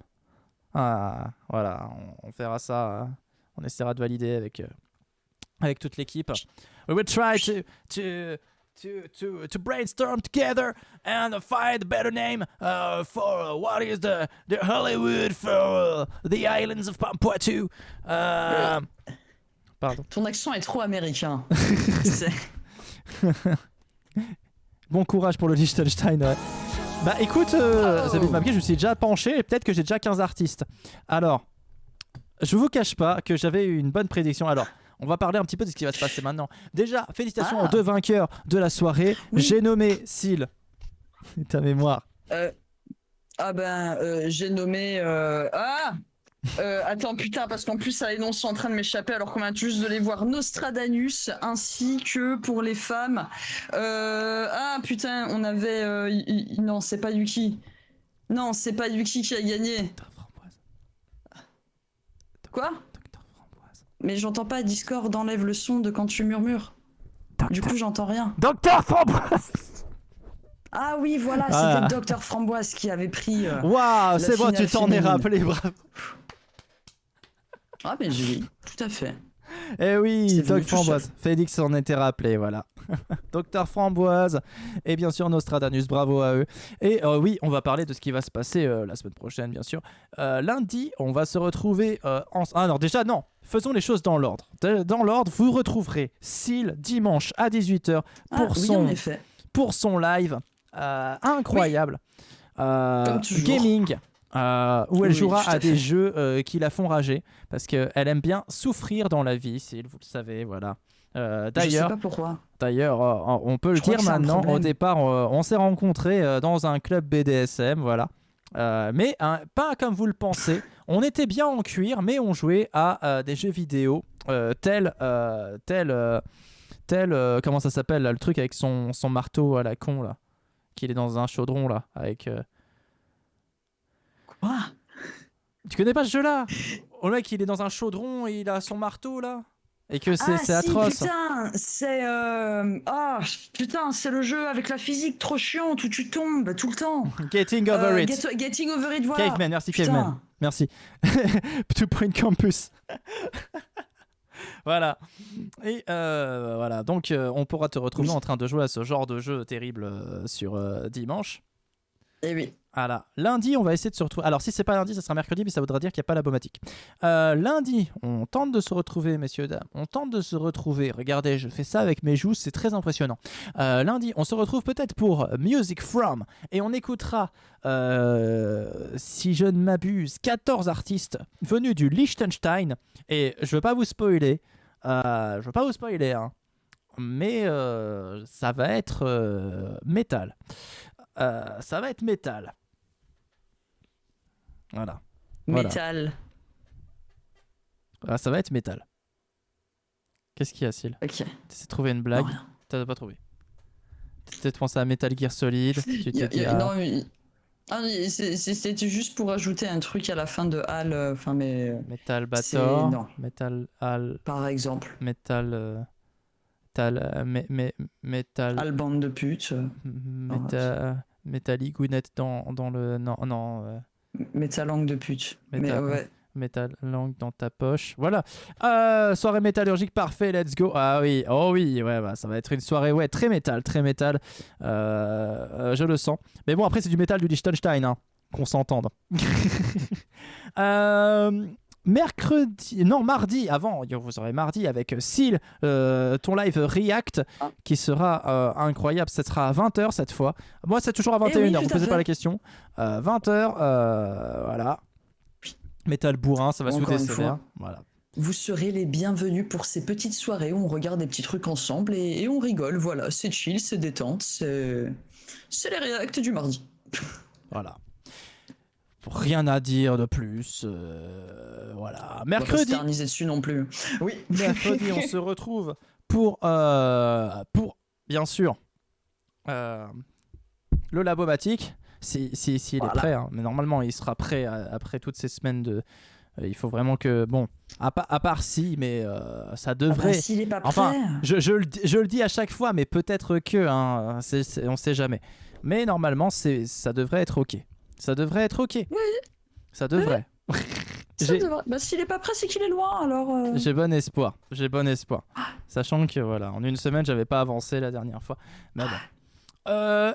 Ah, voilà. On fera ça. On essaiera de valider avec toute l'équipe. We will try to brainstorm together and find a better name for what is the Hollywood for the islands of Pampoitou. Pardon. Ton accent est trop américain. Bon courage pour le Liechtenstein. Ouais. Bah écoute, The Bitmap Kid, je me suis déjà penché et peut-être que j'ai déjà 15 artistes. Alors, je vous cache pas que j'avais eu une bonne prédiction. Alors, on va parler un petit peu de ce qui va se passer maintenant. Déjà, félicitations aux deux vainqueurs de la soirée. Oui. J'ai nommé Syl. Ta mémoire. J'ai nommé... attends, putain, parce qu'en plus, ça les noms sont en train de m'échapper alors qu'on vient juste de les voir. Nostradamus, ainsi que pour les femmes. Putain, on avait... non, c'est pas Yuki. Non, c'est pas Yuki qui a gagné. Quoi ? Mais j'entends pas, Discord enlève le son de quand tu murmures. Du coup, j'entends rien. Docteur Framboise. Ah oui, voilà, c'était Docteur Framboise qui avait pris. Waouh, c'est bon, tu t'en es rappelé, bravo. Ah, mais oui, tout à fait. Eh oui, Doc Framboise. Félix s'en était rappelé, voilà. Docteur Framboise et bien sûr Nostradamus, bravo à eux. Et oui, on va parler de ce qui va se passer la semaine prochaine, bien sûr. Lundi, on va se retrouver alors déjà, non, faisons les choses dans l'ordre. Dans l'ordre, vous retrouverez Syl dimanche à 18h pour son live incroyable. Comme toujours. gaming. Où elle Oui, jouera tout à à des fait. jeux qui la font rager parce qu'elle aime bien souffrir dans la vie, si vous le savez, voilà. Je sais D'ailleurs, pas pourquoi. on peut le Je crois dire que c'est un maintenant. Au problème. départ, on s'est rencontrés dans un club BDSM, voilà. Mais pas comme vous le pensez. On était bien en cuir, mais on jouait à des jeux vidéo tels, comment ça s'appelle là, le truc avec son marteau à la con là, qu'il est dans un chaudron là, avec. Quoi? Tu connais pas ce jeu-là? Le mec, il est dans un chaudron et il a son marteau là, et que Ah c'est si, atroce. putain, c'est ah putain, c'est le jeu avec la physique trop chiante où tu tombes tout le temps. Getting over it. Getting over it, voilà. Caveman, merci Putain. Caveman. Merci. Two Point Campus. Voilà. Et voilà. Donc, on pourra te retrouver en train de jouer à ce genre de jeu terrible sur dimanche. Eh oui. Voilà. Lundi, on va essayer de se retrouver. Alors, si c'est pas lundi, ça sera mercredi, mais ça voudra dire qu'il n'y a pas la bomatique. Lundi, on tente de se retrouver, messieurs, dames. On tente de se retrouver. Regardez, je fais ça avec mes joues, c'est très impressionnant. Lundi, on se retrouve peut-être pour Music From. Et on écoutera, si je ne m'abuse, 14 artistes venus du Liechtenstein. Et je veux pas vous spoiler. Hein. Mais ça va être métal. Ça va être métal. Voilà. Métal. Ça va être métal. Qu'est-ce qu'il y a, Syl? Ok. T'essaies de trouver une blague? Non, rien. T'as pas trouvé. T'as peut-être pensé à Metal Gear Solid. Tu t'es dit, Non, mais... c'était juste pour ajouter un truc à la fin de Hal. Enfin, mais. Metal c'est- Bator. non. Metal Al. Par exemple. Metal. Metal. Hal bande de putes. Metal Igounette dans le. Non. Métal langue de pute. Mais Métal. ouais. Métal langue dans ta poche. Voilà. Soirée métallurgique, parfait, let's go. Ah oui, oh oui, ouais, bah, ça va être une soirée très métal, très métal. Je le sens. Mais bon, après, c'est du métal du Liechtenstein, hein, qu'on s'entende. Mardi, avant, vous aurez mardi avec Syl, ton live React qui sera incroyable. Ça sera à 20h cette fois. Moi, c'est toujours à 21h, oui, vous tout à posez fait. pas la question. 20h, voilà. Métal bourrin, ça va Encore souder une sévère. fois. Voilà. Vous serez les bienvenus pour ces petites soirées où on regarde des petits trucs ensemble et on rigole. Voilà, c'est chill, c'est détente, c'est les réacts du mardi. Voilà. Rien à dire de plus. Voilà. On va pas Mercredi. s'éterniser dessus non plus. Oui. Mercredi, on se retrouve pour bien sûr, le Labomatique. S'il est prêt, hein. Mais normalement, il sera prêt après toutes ces semaines de. Il faut vraiment que. Bon, à part si, mais ça devrait. S'il est pas prêt. Enfin, je le dis à chaque fois, mais peut-être que. Hein, on sait jamais. Mais normalement, ça devrait être OK. Ça devrait être OK. Oui. Ça devrait. Bah, s'il est pas prêt, c'est qu'il est loin, alors. J'ai bon espoir. Sachant que, voilà, en une semaine, j'avais pas avancé la dernière fois. Mais bon.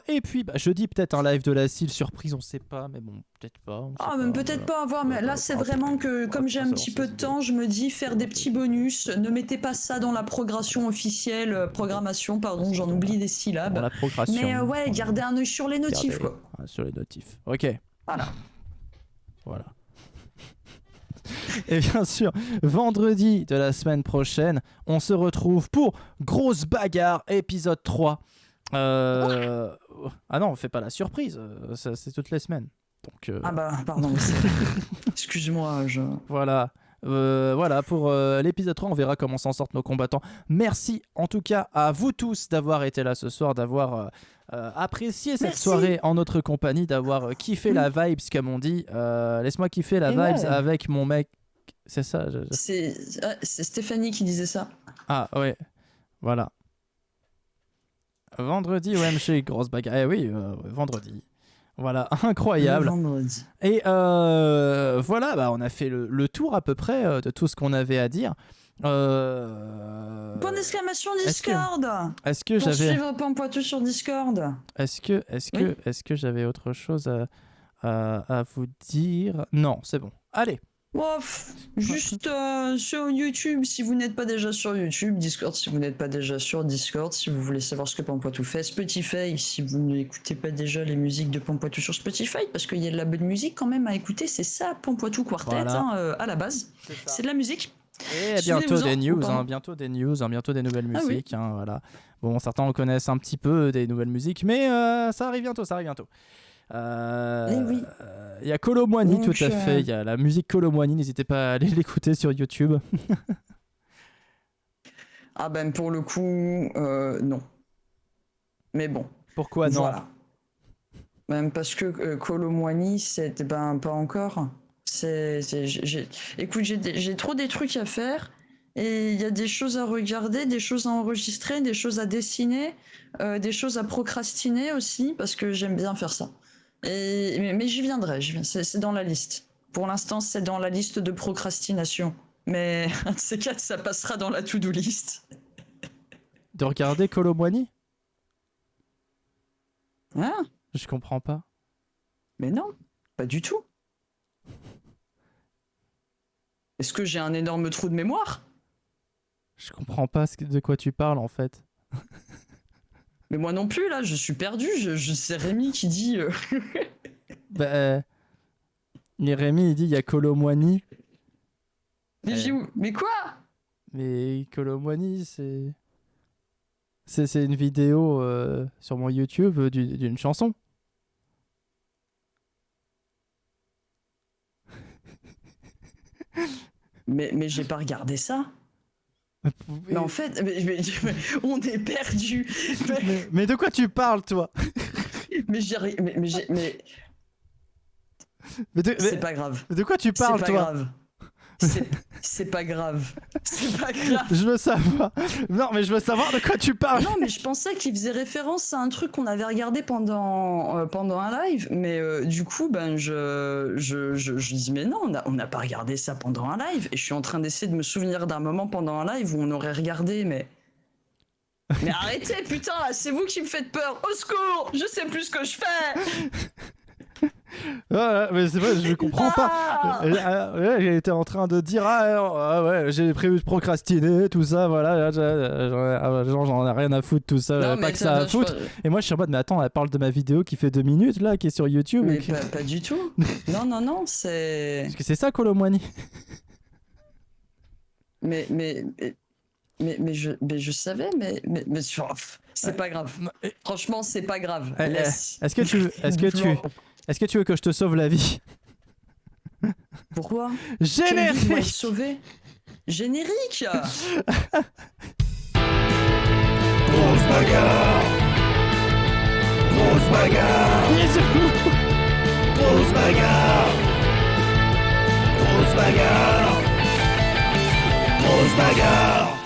Et puis, jeudi, peut-être un live de la Syl surprise, on sait pas, mais bon, peut-être pas. Même peut-être pas avoir, mais là c'est vraiment que comme j'ai un petit peu de temps, je me dis faire des petits bonus. Ne mettez pas ça dans la programmation officielle, j'en oublie des syllabes. Dans la progression. Mais ouais, gardez un œil sur les notifs, quoi. Sur les notifs. Ok. Voilà. Et bien sûr, vendredi de la semaine prochaine, on se retrouve pour Grosse Bagarre, épisode 3. Ah non, on fait pas la surprise, c'est toutes les semaines. Donc, pardon. Excuse-moi, Voilà. Voilà, pour l'épisode 3, on verra comment s'en sortent nos combattants. Merci en tout cas à vous tous d'avoir été là ce soir, d'avoir apprécié cette soirée en notre compagnie, d'avoir kiffé la vibes, comme on dit. Laisse-moi kiffer la vibes avec mon mec. C'est ça C'est Stéphanie qui disait ça. Ah ouais, voilà. Vendredi, OMG, grosse bagarre. Eh oui, vendredi. Voilà, incroyable. Vendredi. Et voilà, on a fait le tour à peu près de tout ce qu'on avait à dire. Point d'exclamation Discord. Est-ce que j'avais suivre Point Poitou sur Discord. Est-ce que j'avais autre chose à vous dire? Non, c'est bon. Allez, Juste sur YouTube, si vous n'êtes pas déjà sur YouTube, Discord, si vous n'êtes pas déjà sur Discord, si vous voulez savoir ce que Pampoitou fait, Spotify, si vous n'écoutez pas déjà les musiques de Pampoitou sur Spotify, parce qu'il y a de la bonne musique quand même à écouter, c'est ça Pampoitou Quartet, Voilà. à la base, c'est de la musique. Et bientôt des news, pardon. Bientôt des news, bientôt des nouvelles Ah oui. musiques. Voilà. Bon, certains en connaissent un petit peu des nouvelles musiques, mais ça arrive bientôt, ça arrive bientôt. oui. Il y a Colomboigny, Donc, tout à fait. Il y a la musique Colomboigny, n'hésitez pas à aller l'écouter sur YouTube. Ah ben pour le coup, non. Mais bon. Pourquoi non? Voilà. Même parce que Colomboigny, c'est ben pas encore. Écoute, j'ai trop des trucs à faire et il y a des choses à regarder, des choses à enregistrer, des choses à dessiner, des choses à procrastiner aussi parce que j'aime bien faire ça. Mais j'y viendrai, c'est dans la liste. Pour l'instant, c'est dans la liste de procrastination. Mais un de ces quatre, ça passera dans la to-do list. De regarder Colomboigny? Hein? Je comprends pas. Mais non, pas du tout. Est-ce que j'ai un énorme trou de mémoire? Je comprends pas de quoi tu parles en fait. Mais moi non plus, là, je suis perdu. C'est Rémi qui dit... Mais Rémi, il dit il y a Colomboigny. Mais quoi? Mais Colomboigny, c'est une vidéo sur mon YouTube d'une chanson. Mais j'ai pas regardé ça. Mais en fait, on est perdu. Mais de quoi tu parles, toi? C'est pas grave. De quoi tu parles, C'est pas toi? grave. C'est pas grave. C'est pas grave. Je veux savoir. Non, mais je veux savoir de quoi tu parles. Non, mais je pensais qu'il faisait référence à un truc qu'on avait regardé pendant un live. Mais du coup, ben, je dis, mais non, on n'a pas regardé ça pendant un live. Et je suis en train d'essayer de me souvenir d'un moment pendant un live où on aurait regardé, mais... Mais arrêtez, putain, là, c'est vous qui me faites peur. Au secours, je sais plus ce que je fais. Ouais, mais c'est vrai, je comprends pas. J'ai été en train de dire ouais, j'ai prévu de procrastiner, tout ça, voilà. J'en ai rien à foutre, tout ça, Non, pas que ça à foutre. Et moi, je suis en mode, mais attends, elle parle de ma vidéo qui fait 2 minutes, là, qui est sur YouTube. Mais pas du tout. Non, c'est... Parce que c'est ça, Colomboigny. Mais je savais, mais c'est pas grave. Franchement, c'est pas grave. Laisse. Est-ce que tu veux que je te sauve la vie? Pourquoi? Générique. Sauver. Générique. Grosse bagarre. Grosse bagarre. Grosse bagarre. Grosse bagarre. Grosse bagarre.